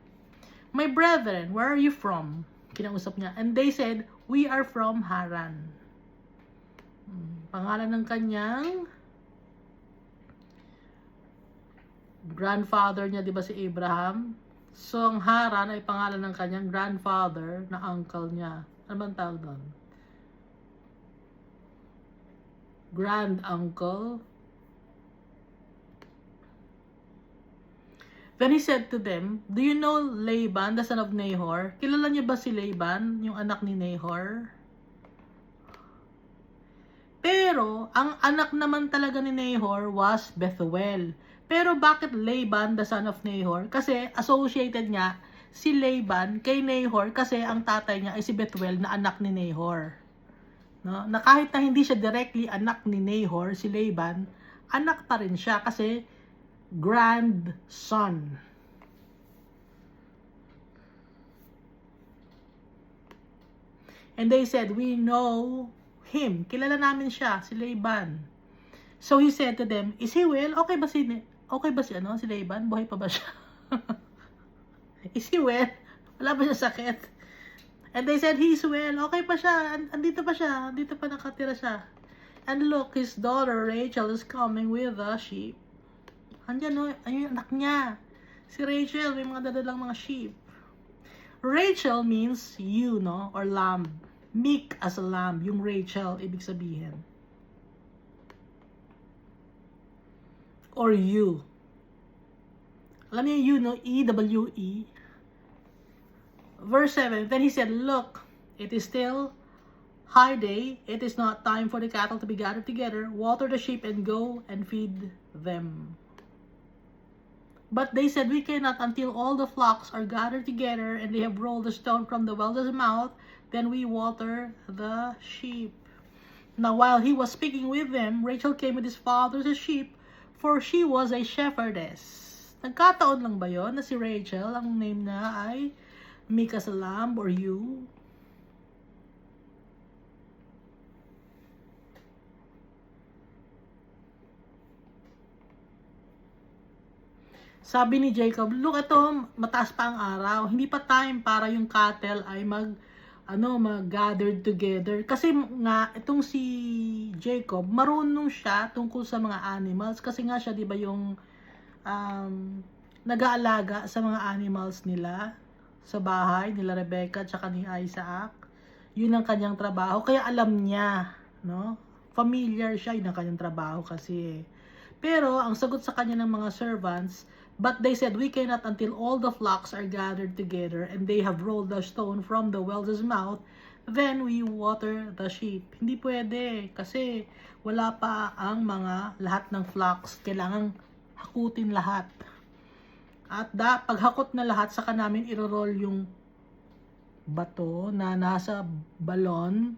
My brethren, where are you from? Kinausap niya. And they said, we are from Haran. Pangalan ng kanyang grandfather niya, di ba si Abraham? So, ang Haran ay pangalan ng kanyang grandfather na uncle niya. Ano bang tawag doon? Grand uncle. Then he said to them, do you know Laban, the son of Nahor? Kilala niyo ba si Laban, yung anak ni Nahor? Pero, ang anak naman talaga ni Nahor was Bethuel. Pero bakit Laban, the son of Nahor? Kasi associated nga si Laban kay Nahor kasi ang tatay niya ay si Bethuel na anak ni Nahor. No? Na kahit na hindi siya directly anak ni Nahor, si Laban, anak pa rin siya kasi grandson. And they said, we know him. Kilala namin siya, si Laban. So he said to them, is he well? Okay ba si Laban? Buhay pa ba siya? Is he well? Wala ba siya sakit? And they said, he's well. Okay pa siya. Andito pa siya. Andito pa nakatira siya. And look, his daughter Rachel is coming with the sheep. Andiyan, no? Ayun yung anak niya. Si Rachel, may mga dadalang mga sheep. Rachel means you, no? Or lamb. Meek as a lamb. Yung Rachel, ibig sabihin. Or you. Alam niyo you, no? E-W-E. Verse 7, then he said, look, it is still high day. It is not time for the cattle to be gathered together. Water the sheep and go and feed them. But they said, we cannot until all the flocks are gathered together and they have rolled the stone from the well's mouth. Then we water the sheep. Now while he was speaking with them, Rachel came with his father's sheep, for she was a shepherdess. Nagkataon lang ba yun na si Rachel, ang name na ay Mika sa lamb or you? Sabi ni Jacob, look, ito, mataas pa ang araw. Hindi pa time para yung cattle ay mag-gathered together. Kasi nga, itong si Jacob, marunong siya tungkol sa mga animals. Kasi nga siya, di ba, yung nag-aalaga sa mga animals nila sa bahay, nila Rebecca, tsaka ni Isaac. Yun ang kanyang trabaho. Kaya alam niya, no? Familiar siya, yun ang kanyang trabaho kasi. Pero, ang sagot sa kanya ng mga servants, but they said, we cannot until all the flocks are gathered together and they have rolled the stone from the well's mouth. then we water the sheep. Hindi pwede kasi wala pa ang lahat ng flocks. Kailangan hakutin lahat. At paghakot na lahat, saka namin iro-roll yung bato na nasa balon.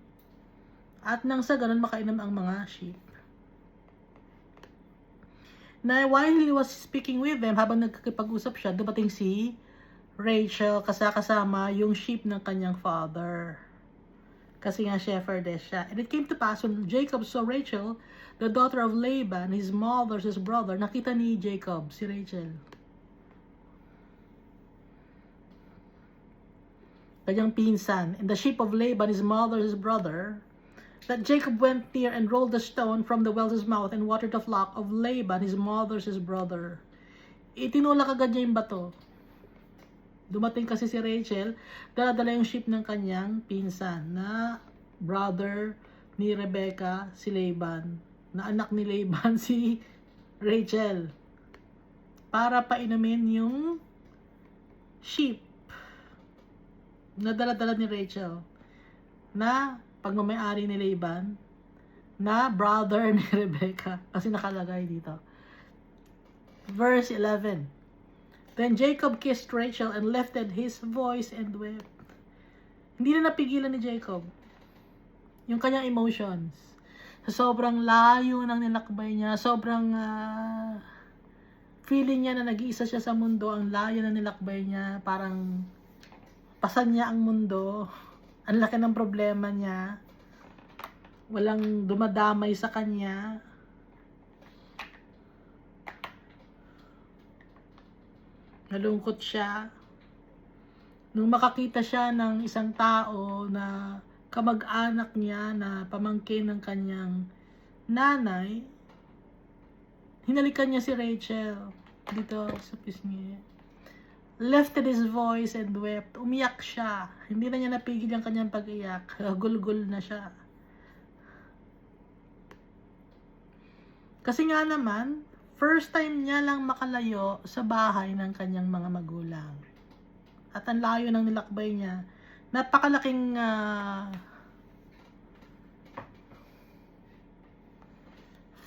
At nang sa ganun makainom ang mga sheep. Na while he was speaking with them, habang nagkikipag-usap siya, dumating si Rachel kasama yung sheep ng kanyang father. Kasi nga shepherdess siya. And it came to pass when Jacob saw Rachel, the daughter of Laban, his mother's brother, nakita ni Jacob si Rachel. Kanyang pinsan. And the sheep of Laban, his mother's brother, that Jacob went near and rolled the stone from the well's mouth and watered the flock of Laban, his mother's brother. Itinulak agad niya yung bato. Dumating kasi si Rachel, dala-dala yung sheep ng kanyang pinsan na brother ni Rebecca, si Laban. Na anak ni Laban, si Rachel. Para painumin yung sheep na dala-dala ni Rachel. Na pagmamayari ni Laban, na brother ni Rebecca. Kasi nakalagay dito. Verse 11. Then Jacob kissed Rachel and lifted his voice and wept. Hindi na napigilan ni Jacob yung kanyang emotions. Sa sobrang layo ng nilakbay niya, sobrang feeling niya na nag-iisa siya sa mundo, ang layo ng nilakbay niya, parang pasan niya ang mundo. Ang laki ng problema niya. Walang dumadamay sa kanya. Nalungkot siya. Nung makakita siya ng isang tao na kamag-anak niya na pamangkin ng kanyang nanay, hinalikan niya si Rachel dito sa pisngi. Lifted his voice and wept. Umiyak siya. Hindi na niya napigil ang kanyang pag-iyak. Gulgul na siya. Kasi nga naman, first time niya lang makalayo sa bahay ng kanyang mga magulang. At ang layo ng nilakbay niya, napakalaking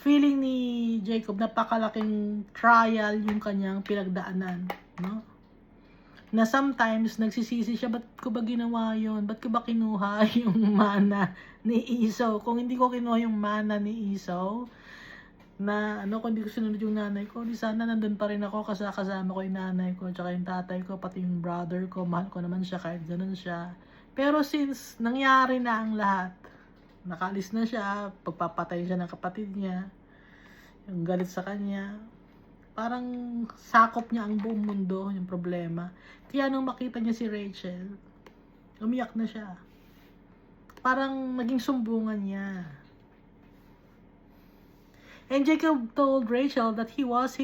feeling ni Jacob, napakalaking trial yung kanyang pinagdaanan, no? Na sometimes nagsisisi siya, ba't ko ba ginawa yun? Ba't ko ba kinuha yung mana ni Esau? Kung hindi ko kinuha yung mana ni Esau, na kung hindi ko sinunod yung nanay ko, di sana nandun pa rin ako kasama ko yung nanay ko, tsaka yung tatay ko, pati yung brother ko, mahal ko naman siya kahit ganun siya. Pero since nangyari na ang lahat, nakalis na siya, pagpapatay siya ng kapatid niya, yung galit sa kanya, parang sakop niya ang buong mundo, yung problema. Kaya nung makita niya si Rachel, umiyak na siya. Parang naging sumbungan niya. And Jacob told Rachel that he was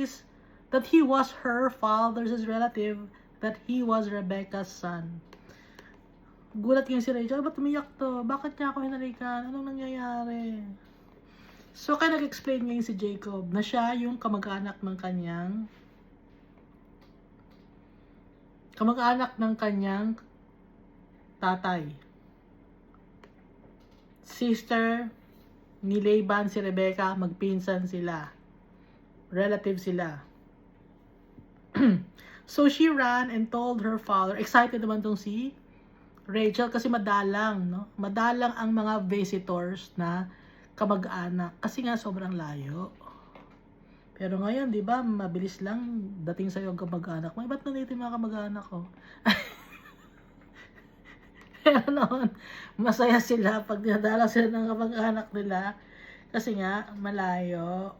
her father's relative, that he was Rebecca's son. Gulat yung si Rachel, ba't umiyak to? Bakit niya ako hinalikan? Anong nangyayari? So, kaya nag-explain ngayon si Jacob na siya yung kamag-anak ng kanyang tatay. Sister ni Laban, si Rebecca, magpinsan sila. Relative sila. So, she ran and told her father. Excited naman tong si Rachel kasi madalang, no? Madalang ang mga visitors na kamag-anak kasi nga sobrang layo. Pero ngayon, di ba, mabilis lang dating sa'yo ang kamag-anak mo. Ba't nandito yung mga kamag-anak ko? Pero noon, masaya sila pag dinadala sila ng kamag-anak nila. Kasi nga, malayo.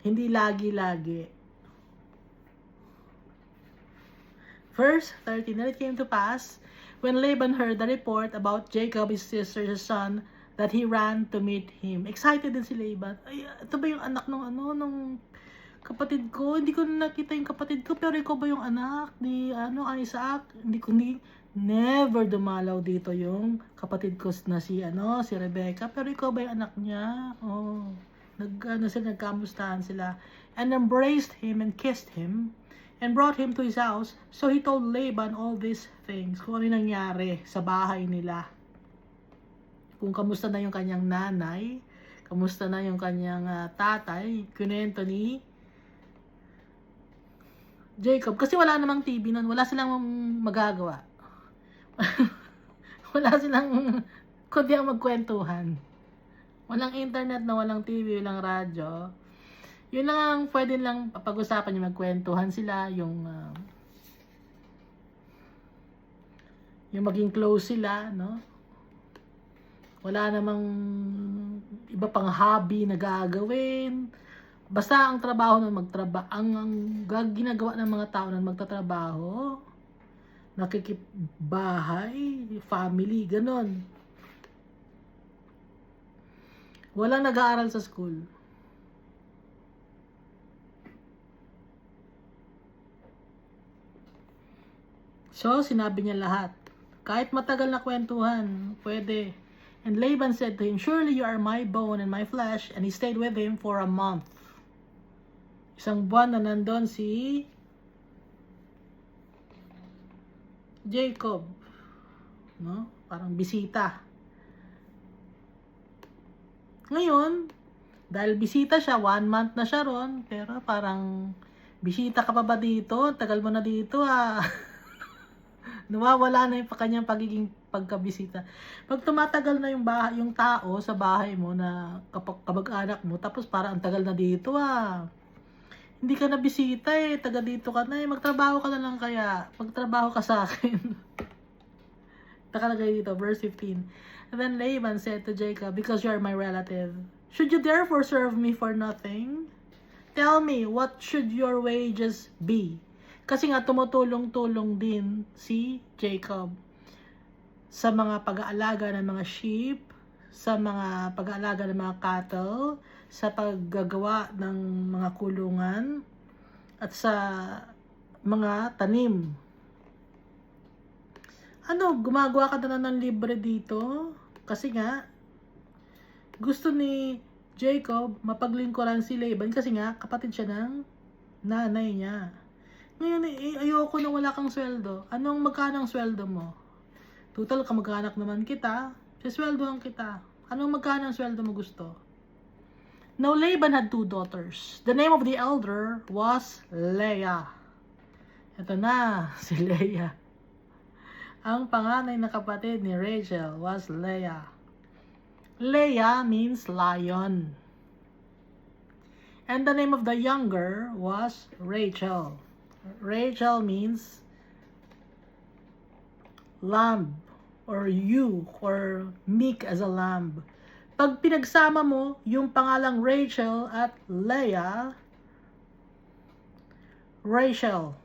Hindi lagi-lagi. Verse 13, and it came to pass, when Laban heard the report about Jacob, his sister's son, that he ran to meet him. Excited din si Laban. Ay, ito ba yung anak nung kapatid ko? Hindi ko nakita yung kapatid ko, pero ikaw ba yung anak ni Isaac? Never dumalaw dito yung kapatid ko na si Rebecca, pero ikaw ba yung anak niya? Oh, nagkamustahan sila. And embraced him and kissed him. and brought him to his house. So he told Laban all these things, kung ano nangyari sa bahay nila. Kung kamusta na yung kanyang nanay, kamusta na yung kanyang tatay, kunento ni Jacob. Kasi wala namang TV nun, wala silang magagawa. Wala silang kundi ang magkwentuhan. Walang internet na, walang TV, walang radyo. Yun lang ang pwede lang pag-usapan yung magkwentuhan sila, yung maging close sila, no? Wala namang iba pang hobby na gagawin. Basta ang trabaho na ang ginagawa ng mga tao na magtatrabaho, nakikibahay, family, ganon. Walang nag-aaral sa school. So, sinabi niya lahat. Kahit matagal na kwentuhan, pwede. And Laban said to him, surely you are my bone and my flesh. And he stayed with him for a month. Isang buwan na nandun si Jacob. No? Parang bisita. Ngayon, dahil bisita siya, 1 month na siya ron, pero parang, bisita ka pa ba dito? Tagal mo na dito Nawawala na yung kanyang pagiging pagkabisita. Pag tumatagal na yung tao sa bahay mo na kamag-anak mo, tapos parang ang tagal na dito Hindi ka na bisita taga dito ka na magtrabaho ka na lang kaya. Magtrabaho ka sa akin. Nakalagay dito, verse 15. And then Laban said to Jacob, because you are my relative, should you therefore serve me for nothing? Tell me, what should your wages be? Kasi nga tumutulong-tulong din si Jacob sa mga pag-aalaga ng mga sheep, sa mga pag-aalaga ng mga cattle, sa paggagawa ng mga kulungan, at sa mga tanim. Gumagawa ka na ng libre dito? Kasi nga, gusto ni Jacob mapaglingkuran si Laban kasi nga kapatid siya ng nanay niya. Ngayon, ayoko na wala kang sweldo. Magkano ang sweldo mo? Total, kamag-anak naman kita. Sisweldohan kita. Magkano ang sweldo mo gusto? Now, Laban had 2 daughters. The name of the elder was Leah. Ito na, si Leah. Ang panganay na kapatid ni Rachel was Leah. Leah means lion. And the name of the younger was Rachel. Rachel means lamb or ewe or meek as a lamb. Pag pinagsama mo yung pangalang Rachel at Leah, Rachel.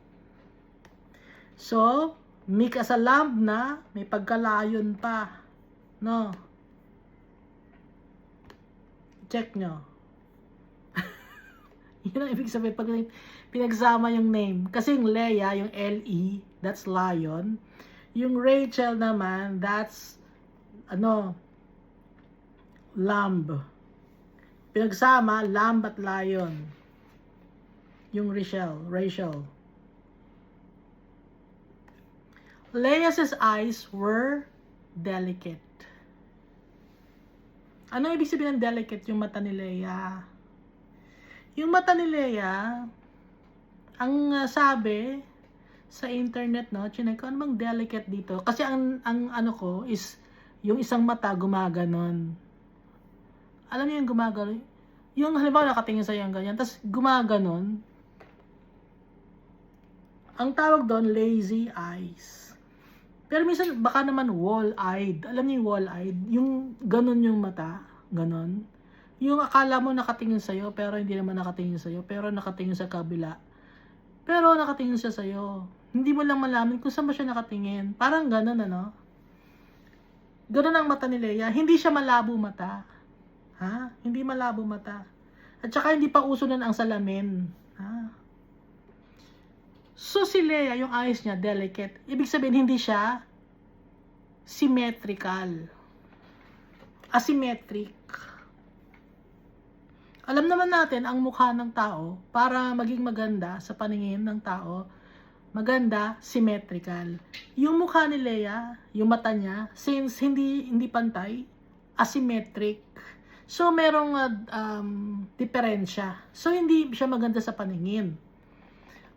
So, meek as a lamb na, may pagkalayon pa. No? Check nyo. Yun ang ibig sabihin pag pinagsama yung name. Kasi yung Leah, yung L-E, that's lion. Yung Rachel naman, that's lamb. Pinagsama, lamb at lion. Yung Rachel. Leah's eyes were delicate. Ano ibig sabihin ng delicate yung mata ni Leah? Yung mata ni Leah, ang sabi sa internet, chinek ko, ano bang delicate dito? Kasi ang ano ko is, yung isang mata gumaganon. Alam niyo yung gumaganon? Yung halimbawa nakatingin sa'yo yung ganyan, tapos gumaganon. Ang tawag doon, lazy eyes. Pero minsan, baka naman wall-eyed. Alam niyo yung wall-eyed? Yung ganon yung mata, ganon. Yung akala mo nakatingin sa'yo, pero hindi naman nakatingin sa'yo, pero nakatingin sa kabila. Pero nakatingin siya sa'yo. Hindi mo lang malaman kung saan ba siya nakatingin. Parang ganun, Ganun ang mata ni Leah. Hindi siya malabo mata. Hindi malabo mata. At saka hindi pa uso nun ang salamin. So si Leah, yung eyes niya, delicate. Ibig sabihin, hindi siya symmetrical. Asymmetric. Alam naman natin ang mukha ng tao para maging maganda sa paningin ng tao, maganda, symmetrical. Yung mukha ni Leia, yung mata niya, since hindi pantay, asymmetric. So merong diferensya. So hindi siya maganda sa paningin.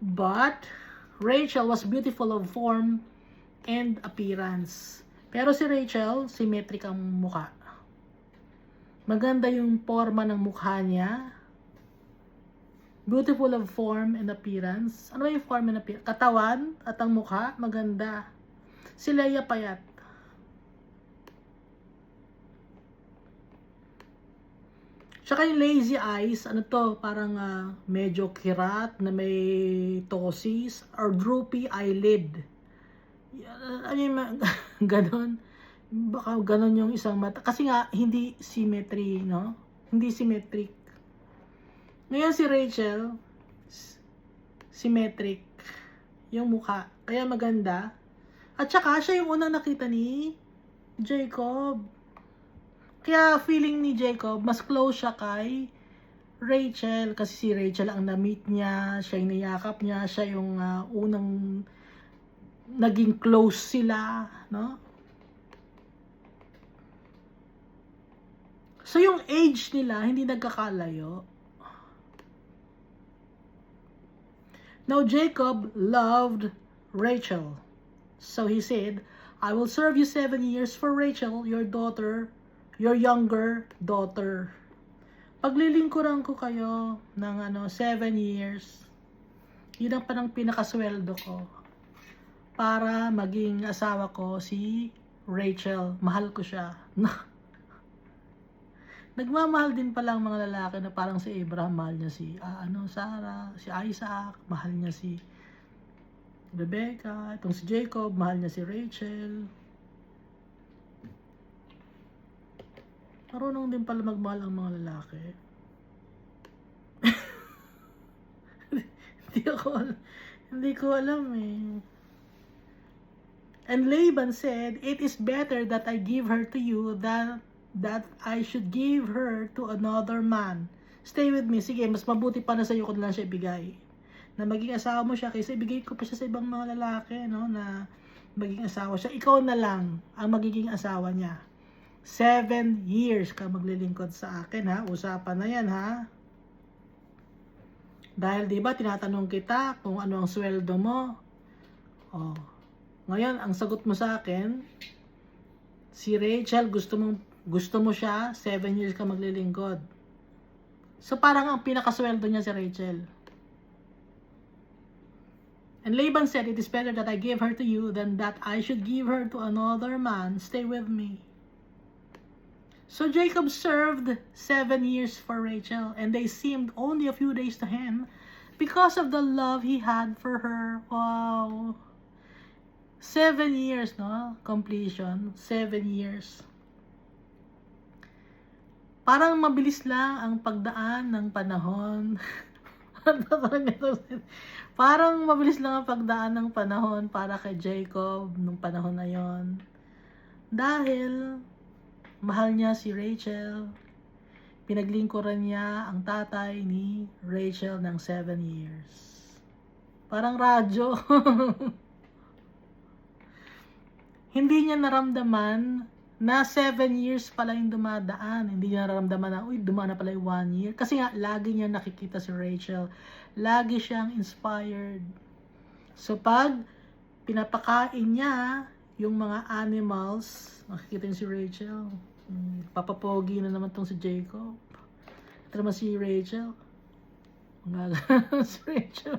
But Rachel was beautiful of form and appearance. Pero si Rachel, symmetric ang mukha. Maganda yung forma ng mukha niya. Beautiful of form and appearance. Ano yung form and appearance? Katawan at ang mukha, maganda. Si Leia payat. Tsaka yung lazy eyes, ano to, parang medyo kirat na may ptosis or droopy eyelid. Ano yung ganon? Baka ganon yung isang mata. Kasi nga, hindi symmetry, no? Hindi symmetric. Ngayon si Rachel, symmetric yung mukha. Kaya maganda. At saka, siya yung unang nakita ni Jacob. Kaya feeling ni Jacob, mas close siya kay Rachel. Kasi si Rachel ang na-meet niya, siya yung niyakap niya, siya yung unang naging close sila, no? So yung age nila, hindi nagkakalayo. Now Jacob loved Rachel. So he said, I will serve you 7 years for Rachel, your daughter, your younger daughter. Paglilingkuran ko kayo ng 7 years. Yun ang parang pinakasweldo ko. Para maging asawa ko si Rachel. Mahal ko siya. Nagmamahal din pala ang mga lalaki na parang si Abraham, mahal niya si Sarah, si Isaac, mahal niya si Rebecca, itong si Jacob, mahal niya si Rachel. Marunong din pala magmahal ang mga lalaki. Hindi ko alam eh. And Laban said, it is better that I give her to you than that I should give her to another man. Stay with me. Sige, mas mabuti pa na sa iyo ko na lang siya ibigay. Na maging asawa mo siya kaysa ibigay ko pa siya sa ibang mga lalaki, no? Na maging asawa siya. Ikaw na lang ang magiging asawa niya. 7 years ka maglilingkod sa akin, ha? Usapan na yan, ha? Dahil, di ba, tinatanong kita kung ano ang sweldo mo. Oh. Ngayon, ang sagot mo sa akin, si Rachel, gusto mo siya, 7 years ka maglilingkod. So, parang ang pinakasweldo niya si Rachel. And Laban said, it is better that I give her to you than that I should give her to another man. Stay with me. So, Jacob served 7 years for Rachel, and they seemed only a few days to him because of the love he had for her. Wow. 7 years, no? Completion. 7 years. Parang mabilis lang ang pagdaan ng panahon. Parang mabilis lang ang pagdaan ng panahon para kay Jacob nung panahon na yon. Dahil mahal niya si Rachel, pinaglingkuran niya ang tatay ni Rachel ng 7 years. Parang radyo. Hindi niya naramdaman na 7 years pala yung dumadaan. Hindi niya naramdaman na, dumaan na pala yung 1 year. Kasi nga, lagi niya nakikita si Rachel. Lagi siyang inspired. So, pag pinapakain niya yung mga animals, makikita niya si Rachel. Papapogi na naman tong si Jacob. Ito naman si Rachel. Si Rachel.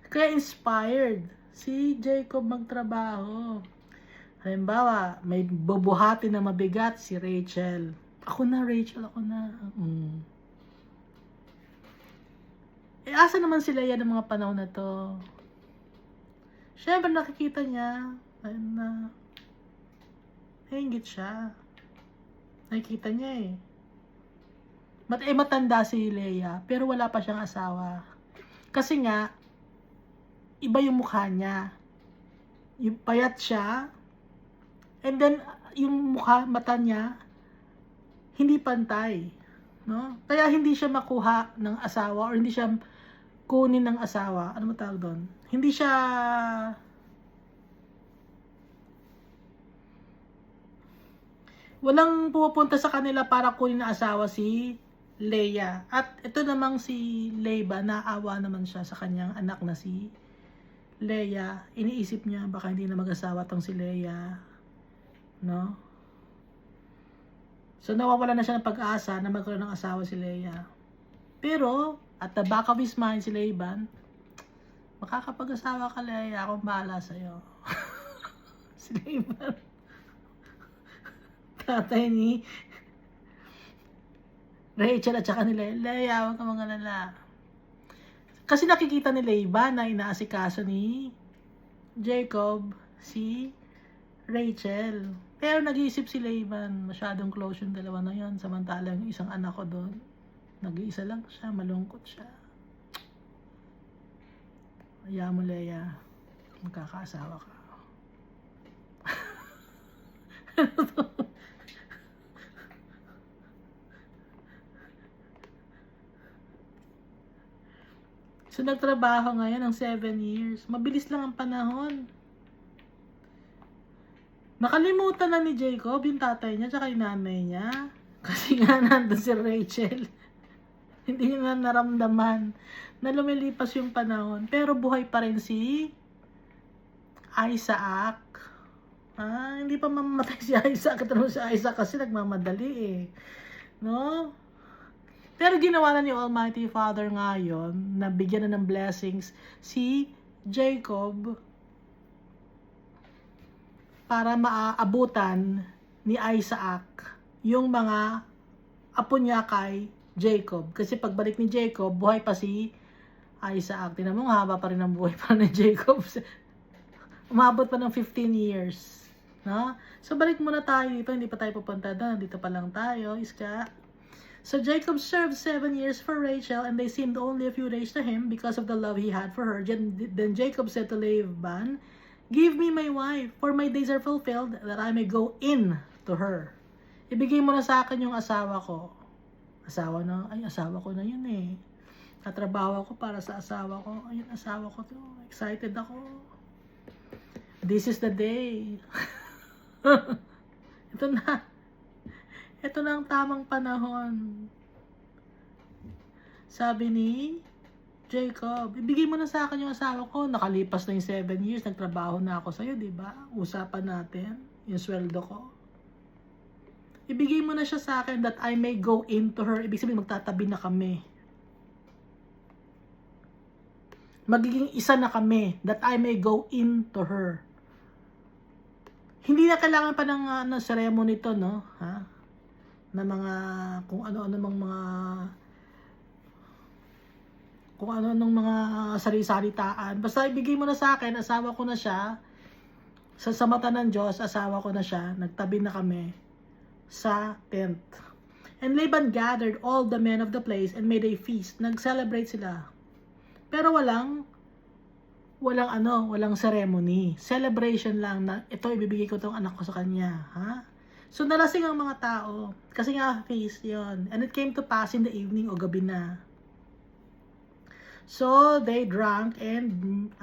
Kaya inspired si Jacob magtrabaho. Halimbawa, may bubuhati na mabigat si Rachel. Ako na, Rachel, ako na. Asa naman sila yan ng mga panahon na to? Siyempre, nakikita niya na hingit siya. Nakikita niya eh. Matanda si Leia, pero wala pa siyang asawa. Kasi nga, iba yung mukha niya. Yung payat siya, and then, yung mata niya, hindi pantay, no? Kaya hindi siya makuha ng asawa or hindi siya kunin ng asawa. Ano mo tawag doon? Hindi siya walang pupunta sa kanila para kunin ng asawa si Leah. At ito namang si Laban, naawa naman siya sa kanyang anak na si Leah. Iniisip niya baka hindi na mag-asawa tong si Leah, no? So nawawala na siya ng pag-asa na magkaroon ng asawa si Leah. Pero at the back of his mind si Laban, makakapag-asawa ka Leah, akong bahala sa'yo. Si Laban, tatay ni Rachel at saka ni Leah, huwag ka mag-alala. Kasi nakikita ni Laban na inaasikaso ni Jacob si Rachel. Pero nag-iisip si Laban, masyadong close yung dalawa na yun. Samantalang isang anak ko doon, nag-iisa lang siya, malungkot siya. Kaya mo Leah, magkakaasawa ka. So nagtrabaho ngayon ng 7 years. Mabilis lang ang panahon. Nakalimutan na ni Jacob yung tatay niya tsaka yung nanay niya. Kasi nga nandun si Rachel. Hindi niya na naramdaman na lumilipas yung panahon. Pero buhay pa rin si Isaac. Hindi pa mamamatay si Isaac. Ito naman si Isaac kasi nagmamadali eh. No? Pero ginawa na ni Almighty Father ngayon na bigyan na ng blessings si Jacob para maaabutan ni Isaac yung mga apo niya kay Jacob. Kasi pagbalik ni Jacob, buhay pa si Isaac. Tingnan mo, haba pa rin ang buhay pa ni Jacob. Umabot pa ng 15 years. No? So balik muna tayo dito, hindi pa tayo pupunta doon. Dito pa lang tayo, Iska. So Jacob served 7 years for Rachel, and they seemed only a few days to him because of the love he had for her. Then Jacob said to Laban, "Give me my wife, for my days are fulfilled, that I may go in to her." Ibigay mo na sa akin yung asawa ko. Asawa ko na yun eh. Tatrabaho ako para sa asawa ko. Ayun, asawa ko to. Excited ako. This is the day. Ito na. Ito na ang tamang panahon. Sabi ni Jacob, ibigay mo na sa akin yung asawa ko. Nakalipas na yung 7 years, nagtrabaho na ako sa'yo, di ba? Usapan natin yung sweldo ko. Ibigay mo na siya sa akin that I may go into her. Ibig sabihin, magtatabi na kami. Magiging isa na kami that I may go into her. Hindi na kailangan pa ng ceremony to, no? Ha? Na mga, kung ano-ano mga sari-saritaan. Basta ibigay mo na sa akin, asawa ko na siya. Sa mata ng Diyos, asawa ko na siya. Nagtabi na kami sa tent. And Laban gathered all the men of the place and made a feast. Nag-celebrate sila. Pero walang ceremony. Celebration lang na ito ibibigay ko tong anak ko sa kanya, ha? So nalasing ang mga tao kasi nga feast 'yon. And it came to pass in the evening o gabi na. So they drank and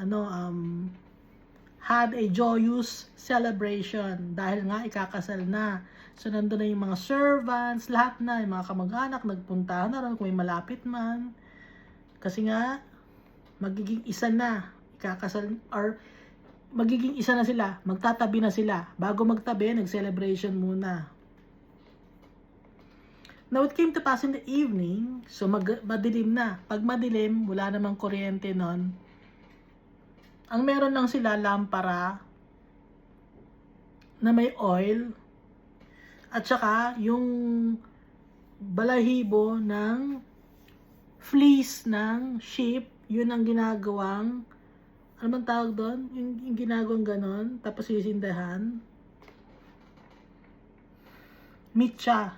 had a joyous celebration dahil nga ikakasal na. So nandun na yung mga servants, lahat na, yung mga kamag-anak nagpunta na ron kung may malapit man. Kasi nga magiging isa na, ikakasal or magiging isa na sila, magtatabi na sila. Bago magtabi, nag-celebration muna. Now it came to pass in the evening, so madilim na. Pag madilim, wala namang kuryente nun. Ang meron lang sila lampara na may oil at saka yung balahibo ng fleece ng sheep, yun ang ginagawang, ano bang tawag doon? Yung ginagawang ganon, tapos sisindahan. Mitsa.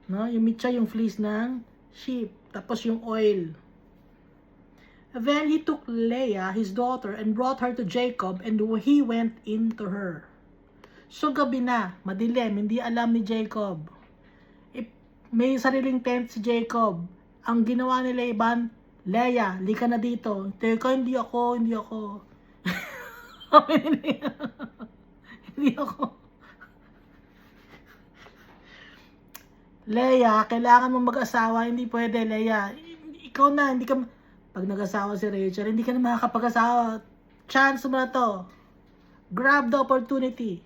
No? Yung mitsa, yung fleece ng sheep. Tapos yung oil. Then he took Leah, his daughter, and brought her to Jacob, and he went into her. So gabi na, madilim, hindi alam ni Jacob. may sariling tent si Jacob. Ang ginawa ni Laban, Leah, lika na dito. Teka, hindi ako. Hindi ako. Leah, kailangan mo mag-asawa. Hindi pwede, Leah. Ikaw na, hindi ka... Pag nag-asawa si Rachel, hindi ka na makakapag-asawa. Chance mo na to. Grab the opportunity.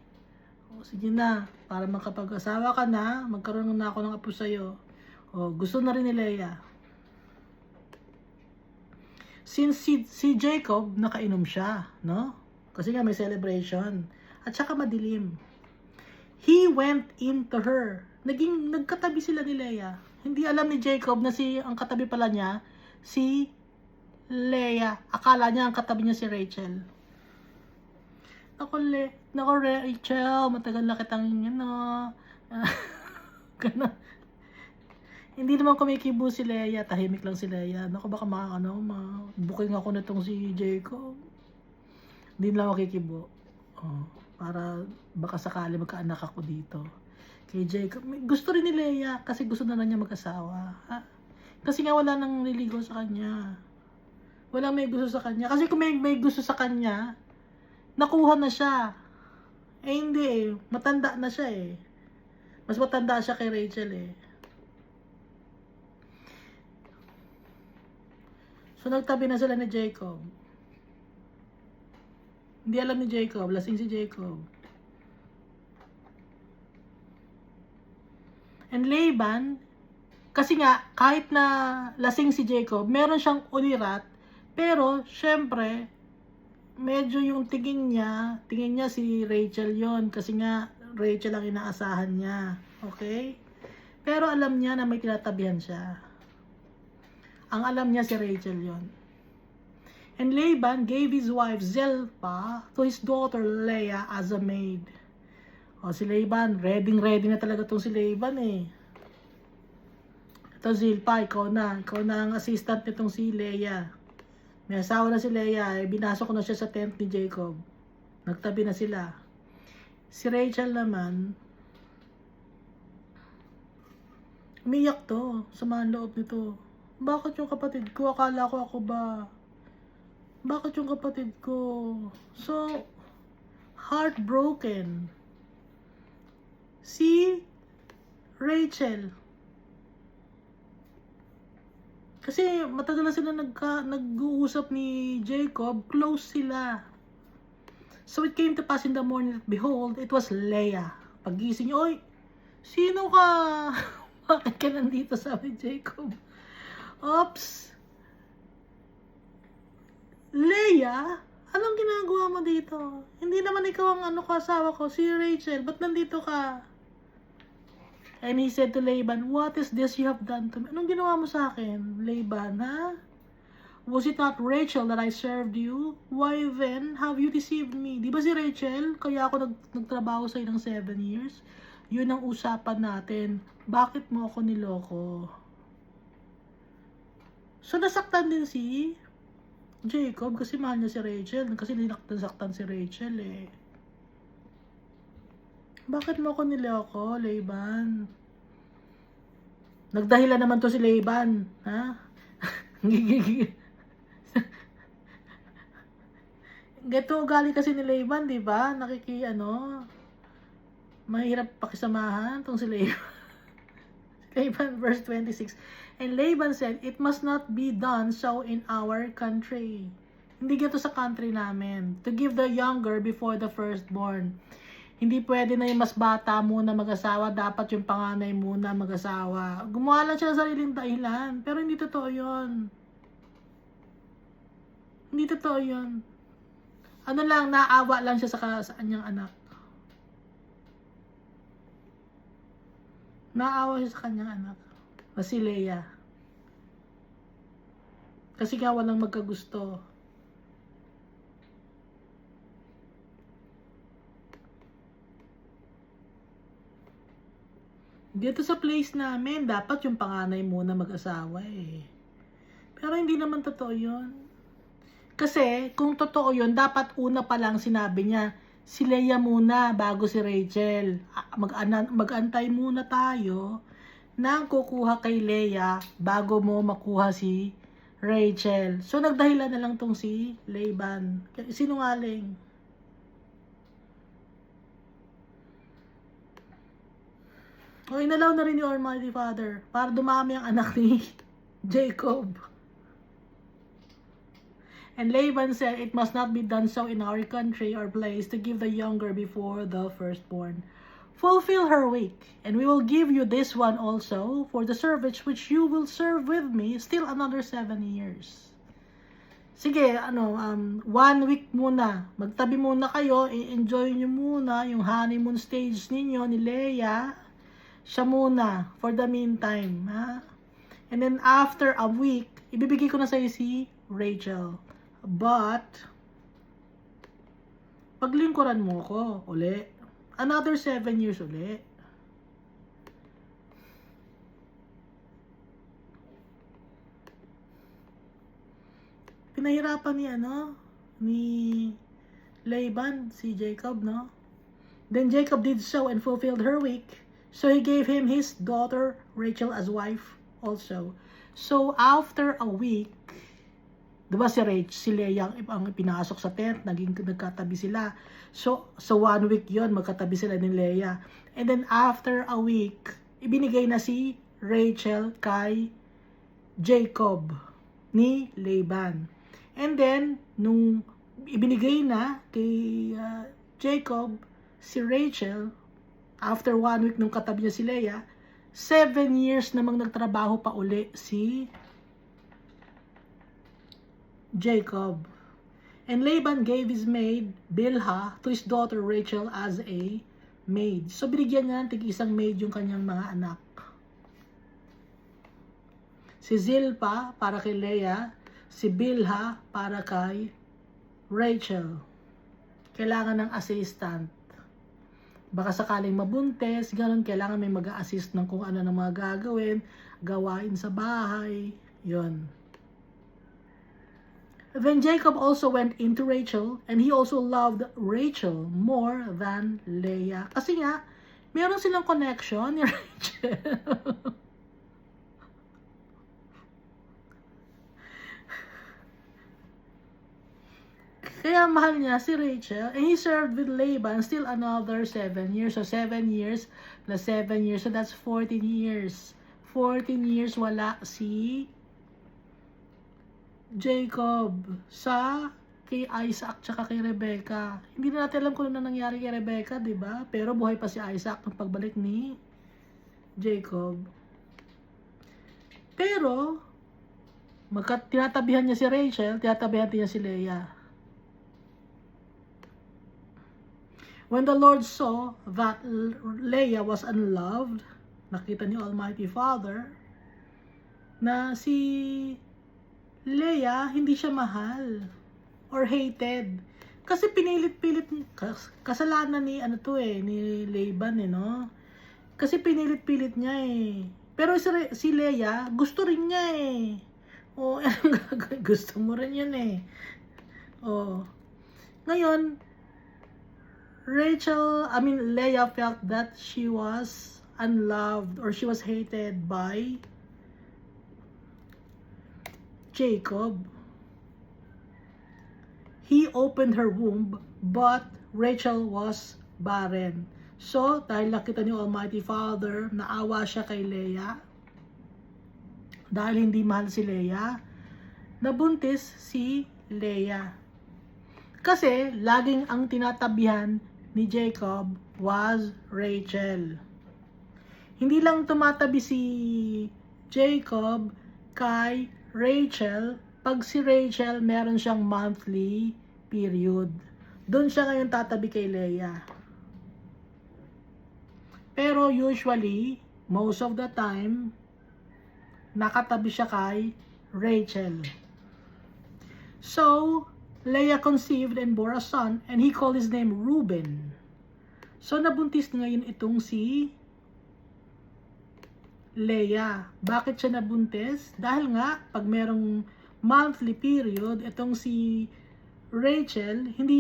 O, sige na. Para makapag-asawa ka na, magkaroon na ako ng apo sa'yo. O, gusto na rin ni Leah. Since si Jacob, nakainom siya, no? Kasi nga may celebration. At saka madilim. He went into her. Nagkatabi sila ni Leah. Hindi alam ni Jacob na ang katabi pala niya, si Leah. Akala niya ang katabi niya si Rachel. Nako Rachel, matagal na kitang Hindi naman kumikibo si Leah, tahimik lang si Leah. Nako baka booking ako nitong si Jacob. Hindi na ako kikibo. Para baka sakali magkaanak ako dito. Kay Jacob, gusto rin ni Leah kasi gusto na niya mag-asawa. Kasi nga wala nang niligaw sa kanya. Walang may gusto sa kanya. Kasi kung may gusto sa kanya, nakuha na siya. Hindi matanda na siya Mas matanda siya kay Rachel So nagtabi na sila ni Jacob. Hindi alam ni Jacob, lasing si Jacob. And Laban, kasi nga kahit na lasing si Jacob, meron siyang ulirat, pero syempre medyo yung tingin niya si Rachel yon kasi nga Rachel ang inaasahan niya. Okay? Pero alam niya na may tinatabihan siya. Ang alam niya si Rachel yon. And Laban gave his wife Zilpah to his daughter Leah as a maid. O si Laban, ready na talaga tong si Laban Ito Zilpah, ikaw na ang assistant nitong si Leah. May asawa na si Leah, binasok na siya sa tent ni Jacob. Nagtabi na sila. Si Rachel naman, umiyak to, sama ang loob nito. Bakit yung kapatid ko? Akala ko ako ba? Bakit yung kapatid ko? So, heartbroken. Si Rachel. Kasi matagal na sila nag-uusap ni Jacob, close sila. So it came to pass in the morning that behold, it was Leah. Pagising niya, oy, sino ka? Bakit ka nandito, sabi Jacob? Oops. Leah, anong ginagawa mo dito? Hindi naman ikaw ang asawa ko, si Rachel. Ba't nandito ka? And he said to Laban, what is this you have done to me? Anong ginawa mo sa akin, Laban, ha? Was it not Rachel that I served you? Why then have you deceived me? Di ba si Rachel? Kaya ako nagtrabaho sa'yo ng 7 years. Yun ang usapan natin. Bakit mo ako niloko? So nasaktan din si Jacob kasi mahal niya si Rachel. Kasi nasaktan si Rachel Bakit mo ako niloko, Laban? Nagdahilan naman to si Laban, ha? Gato ugali kasi ni Laban, di ba? Mahirap pakisamahan tong si Laban. Laban verse 26. And Laban said, it must not be done so in our country. Hindi gato sa country namin. To give the younger before the firstborn. Hindi pwede na yung mas bata muna mag-asawa, dapat yung panganay muna mag-asawa. Gumawa lang siya ng sariling dahilan, pero hindi totoo yun. Hindi totoo yun. Naawa lang siya sa kanyang anak. Naawa siya sa kanyang anak. Si Leah. Kasi nga walang magkagusto. Dito sa place namin, dapat yung panganay muna mag-asawa Pero hindi naman totoo yun. Kasi, kung totoo yun, dapat una pa lang sinabi niya, si Leah muna bago si Rachel. Mag-antay muna tayo na kukuha kay Leah bago mo makuha si Rachel. So, nagdahilan na lang tong si Laban. Sinungaling. O, inalaw na rin ni Almighty Father para dumami ang anak ni Jacob. And Laban said, "It must not be done so in our country or place to give the younger before the firstborn. Fulfill her week, and we will give you this one also for the service which you will serve with me still another 7 years." Sige, 1 week muna. Magtabi muna kayo, i-enjoy nyo muna yung honeymoon stage ninyo ni Leah. Siya muna, for the meantime. Ha? And then after a week, ibibigay ko na sa'yo si Rachel. But, paglingkuran mo ko uli. Another 7 years uli. Pinahirapan ni Laban, si Jacob, no? Then Jacob did so and fulfilled her week. So he gave him his daughter Rachel as wife also. So after a week, diba si Leah ang pinasok sa tent, nagkatabi sila. So 1 week yon magkatabi sila ni Leah. And then after a week, ibinigay na si Rachel kay Jacob ni Laban. And then, nung ibinigay na kay Jacob si Rachel, after 1 week nung katabi niya si Leah, 7 years namang nagtrabaho pa uli si Jacob. And Laban gave his maid Bilhah to his daughter Rachel as a maid. So binigyan niya ng tig-isang maid yung kanyang mga anak. Si Zilpah para kay Leah, si Bilhah para kay Rachel. Kailangan ng assistant. Baka sakaling mabuntes, ganun, kailangan may mag-a-assist ng kung ano na mga gagawin, gawain sa bahay, yon. Then Jacob also went into Rachel, and he also loved Rachel more than Leah. Kasi nga, meron silang connection ni Rachel. Kaya mahal niya si Rachel, and he served with Laban still another 7 years. So 7 years plus 7 years, so that's 14 years. 14 years wala si Jacob sa kay Isaac tsaka kay Rebecca. Hindi na natin alam kung ano nangyari kay Rebecca, di ba? Pero buhay pa si Isaac ng pagbalik ni Jacob. Pero tinatabihan niya si Rachel, tinatabihan niya si Leah. When the Lord saw that Leah was unloved, nakita ni Almighty Father na si Leah hindi siya mahal or hated. Kasi pinilit-pilit, kasalanan ni ni Laban no? Kasi pinilit-pilit niya Pero si Leah, gusto rin niya O, gusto mo rin yun O. Ngayon, Leah felt that she was unloved or she was hated by Jacob. He opened her womb, but Rachel was barren. So, dahil nakita ni Almighty Father, naawa siya kay Leah. Dahil hindi mahal si Leah, nabuntis si Leah. Kasi, laging ang tinatabihan ni Jacob was Rachel. Hindi lang tumatabi si Jacob kay Rachel pag si Rachel meron siyang monthly period. Doon siya ngayon tatabi kay Leah. Pero usually, most of the time, nakatabi siya kay Rachel. So, Leah conceived and bore a son, and he called his name Reuben. So, nabuntis ngayon itong si Leah. Bakit siya nabuntis? Dahil nga, pag merong monthly period, itong si Rachel, hindi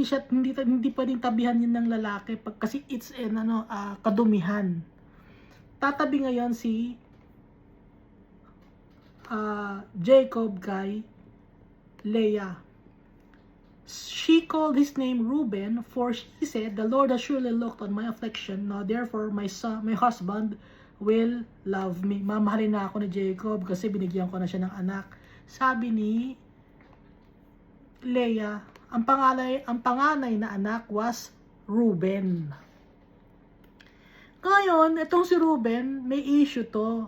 pwedeng tabihan yun ng lalaki kasi it's kadumihan. Tatabi ngayon si Jacob kay Leah. She called his name Reuben, for she said, "The Lord has surely looked on my affliction. Now therefore my son, my husband will love me." Mamahalin na ako ni Jacob kasi binigyan ko na siya ng anak. Sabi ni Leah, ang panganay na anak was Reuben. Ngayon, itong si Reuben, may issue to.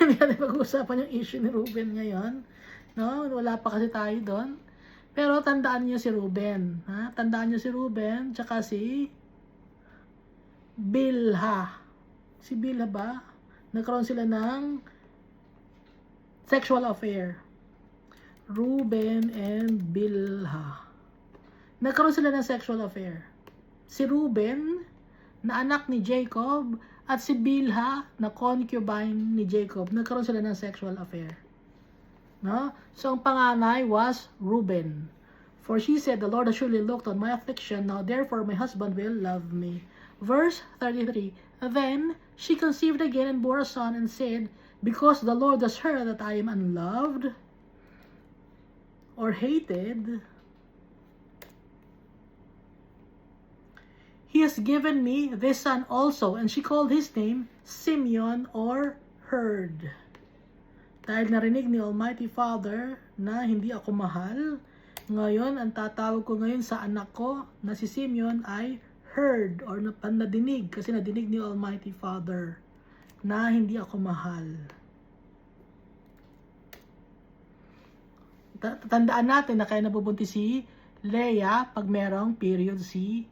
Hindi natin pag-uusapan yung issue ni Reuben ngayon. No? Wala pa kasi tayo doon. Pero tandaan niyo si Reuben. Ha? Tandaan niyo si Reuben, tsaka si Bilha. Si Bilha ba? Nagkaroon sila ng sexual affair. Reuben and Bilha. Nagkaroon sila ng sexual affair. Si Reuben, na anak ni Jacob, at si Bilha, na concubine ni Jacob, nagkaroon sila ng sexual affair. No? So, ang panganay was Reuben. For she said, "The Lord has surely looked on my affliction. Now therefore my husband will love me." Verse 33. Then she conceived again and bore a son and said, "Because the Lord has heard that I am unloved," or hated, "He has given me this son also." And she called his name Simeon, or heard. Dahil narinig ni Almighty Father na hindi ako mahal, ngayon ang tatawag ko ngayon sa anak ko na si Simeon ay heard, or nadinig, kasi nadinig ni Almighty Father na hindi ako mahal. Tandaan natin na kaya nabubuntis si Leah pag merong period si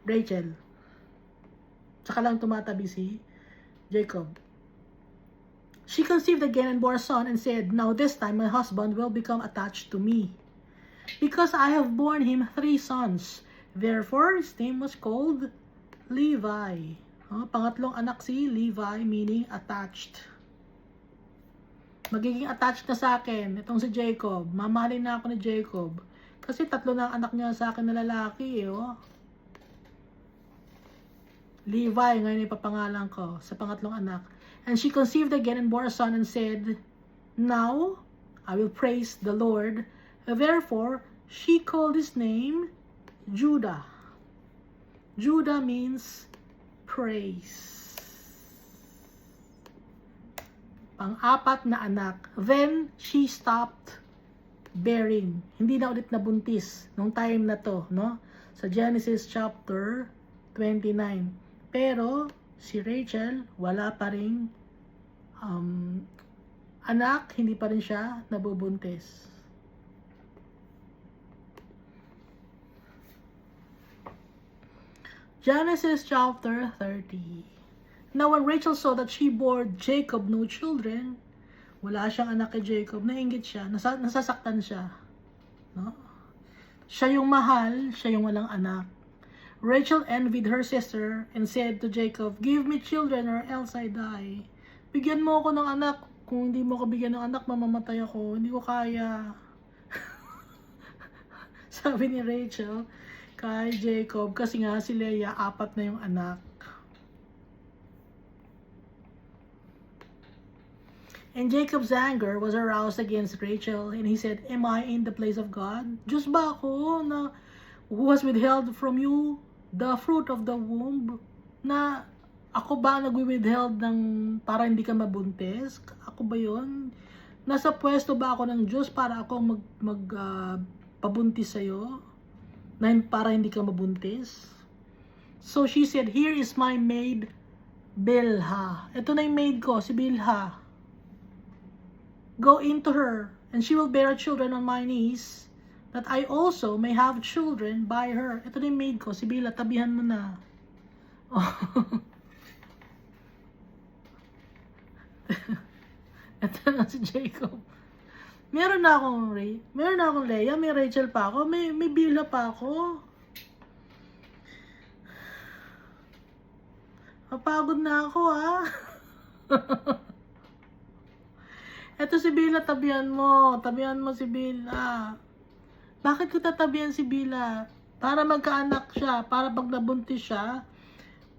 Rachel. Saka lang tumatabi si Jacob. She conceived again and bore a son and said, "Now this time my husband will become attached to me, because I have borne him 3 sons. Therefore his name was called Levi." Pangatlong anak si Levi, meaning attached. Magiging attached na sa akin itong si Jacob. Mamahalin na ako ni Jacob. Kasi 3 na ang anak niya sa akin na lalaki Levi, ngayon ipapangalan ko sa pangatlong anak. And she conceived again and bore a son and said, "Now I will praise the Lord." Therefore she called his name Judah. Judah means praise. Pang-apat na anak. Then she stopped bearing. Hindi na ulit nabuntis nung time na to, no? Sa Genesis chapter 29. Pero si Rachel, wala pa ring anak, hindi pa rin siya nabubuntis. Genesis chapter 30. Now when Rachel saw that she bore Jacob no children, wala siyang anak kay Jacob, nainggit siya, nasasaktan siya. No? Siya yung mahal, siya yung walang anak. Rachel envied her sister and said to Jacob, "Give me children or else I die." Bigyan mo ako ng anak. Kung hindi mo ako bigyan ng anak, mamamatay ako. Hindi ko kaya. Sabi ni Rachel kay Jacob, kasi nga si Leah, 4 na yung anak. And Jacob's anger was aroused against Rachel, and he said, "Am I in the place of God? Diyos ba ako na who has withheld from you the fruit of the womb? Na ako ba nagwi-withheld ng para hindi ka mabuntis? Ako ba yun? Nasa pwesto ba ako ng Diyos para ako pabuntis sa'yo? Para hindi ka mabuntis?" So she said, "Here is my maid Bilha." Ito na yung maid ko, si Bilha. "Go into her, and she will bear children on my knees, that I also may have children by her." Ito na yung maid ko, si Bilha, tabihan mo na. Ito na si Jacob. Meron na akong Leah, may Rachel pa ako, may Bilha pa ako. Mapagod na ako, ha? Ito si Bilha, tabihan mo si Bilha. Bakit ko tatabihan si Bilha? Para magkaanak siya, para pag nabuntis siya,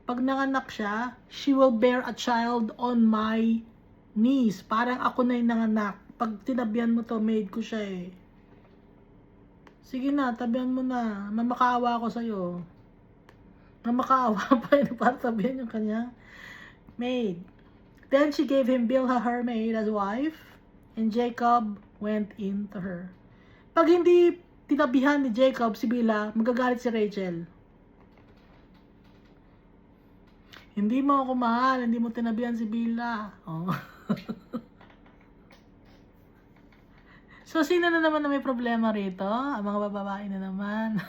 pag nanganak siya, she will bear a child on my Niece, parang ako na yung nanganak. Pag tinabihan mo to, maid ko siya eh. Sige na, tabihan mo na. Mamakaawa ako sa'yo. Mamakaawa pa yun para tabihan yung kanya maid. Then she gave him Bilhah her maid as wife, and Jacob went in to her. Pag hindi tinabihan ni Jacob si Bilhah, magagalit si Rachel. Hindi mo ako mahal, hindi mo tinabihan si Bilhah. Oh. So, sino na naman na may problema rito? Ang mga babae na naman.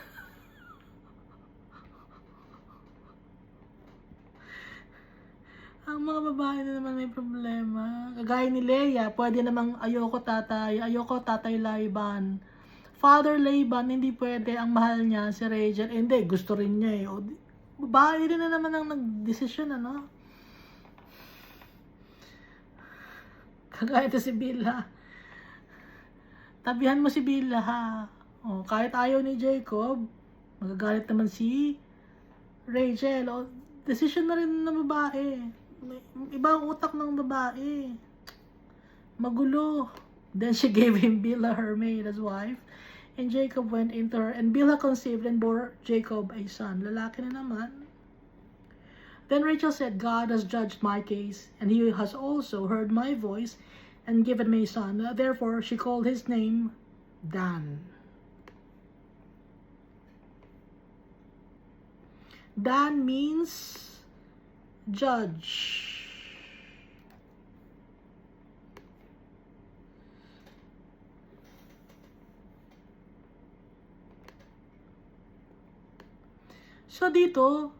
Ang mga babae na naman may problema. Kagaya ni Leah, pwede namang ayoko tatay Laban. Father Laban, hindi pwede, ang mahal niya si Rachel. Hindi, gusto rin niya eh. O, babae rin na naman ang nagdesisyon, ano? Kagaya ito si Bilhah. Tabihan mo si Bilhah, ha? O, kahit ayaw ni Jacob, magagalit naman si Rachel. O, decision na rin ng babae. May ibang utak ng babae. Magulo. Then she gave him Bilhah her maid as wife, and Jacob went into her, and Bilhah conceived and bore Jacob a son. Lalaki na naman. Then Rachel said, God has judged my case, and he has also heard my voice and given me a son. Therefore she called his name Dan. Dan means judge. So dito,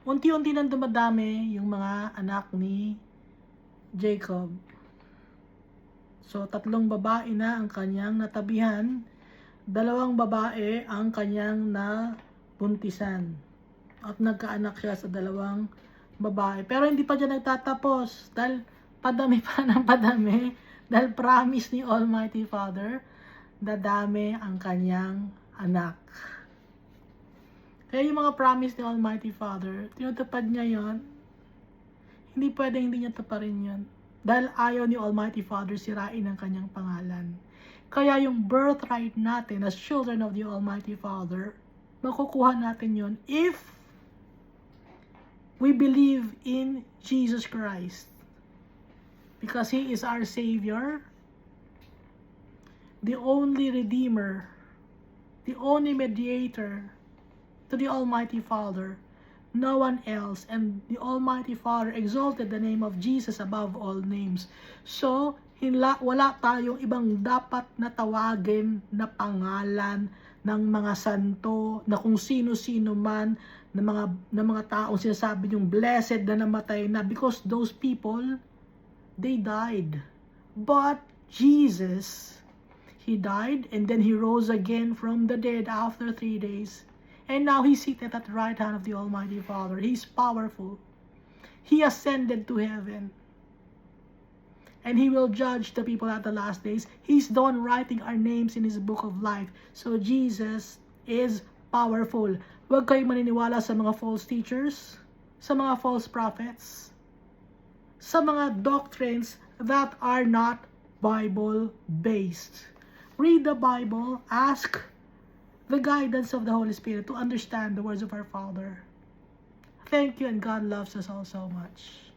unti-unti nang dumadami yung mga anak ni Jacob. So 3 babae na ang kanyang natabihan, 2 babae ang kanyang nabuntisan. At nagkaanak siya sa 2 babae. Pero hindi pa dyan nagtatapos dahil padami pa ng padami, dahil promise ni Almighty Father, dadami ang kanyang anak. Kaya yung mga promise ni Almighty Father, tinutupad niya yon. Hindi pwedeng hindi niya tuparin yon. Dahil ayaw ni Almighty Father sirain ang kanyang pangalan. Kaya yung birthright natin as children of the Almighty Father, makukuha natin yon if we believe in Jesus Christ. Because He is our Savior, the only Redeemer, the only Mediator to the Almighty Father, no one else. And the Almighty Father exalted the name of Jesus above all names. So, wala tayong ibang dapat na tawagin na pangalan ng mga santo, na kung sino-sino man, na mga taong sinasabi yung blessed na namatay na, because those people, they died. But Jesus, He died and then He rose again from the dead after 3 days. And now He's seated at the right hand of the Almighty Father. He's powerful. He ascended to heaven. And He will judge the people at the last days. He's the one writing our names in His book of life. So Jesus is powerful. Huwag kayong maniniwala sa mga false teachers, sa mga false prophets, sa mga doctrines that are not Bible-based. Read the Bible. Ask the guidance of the Holy Spirit to understand the words of our Father. Thank you, and God loves us all so much.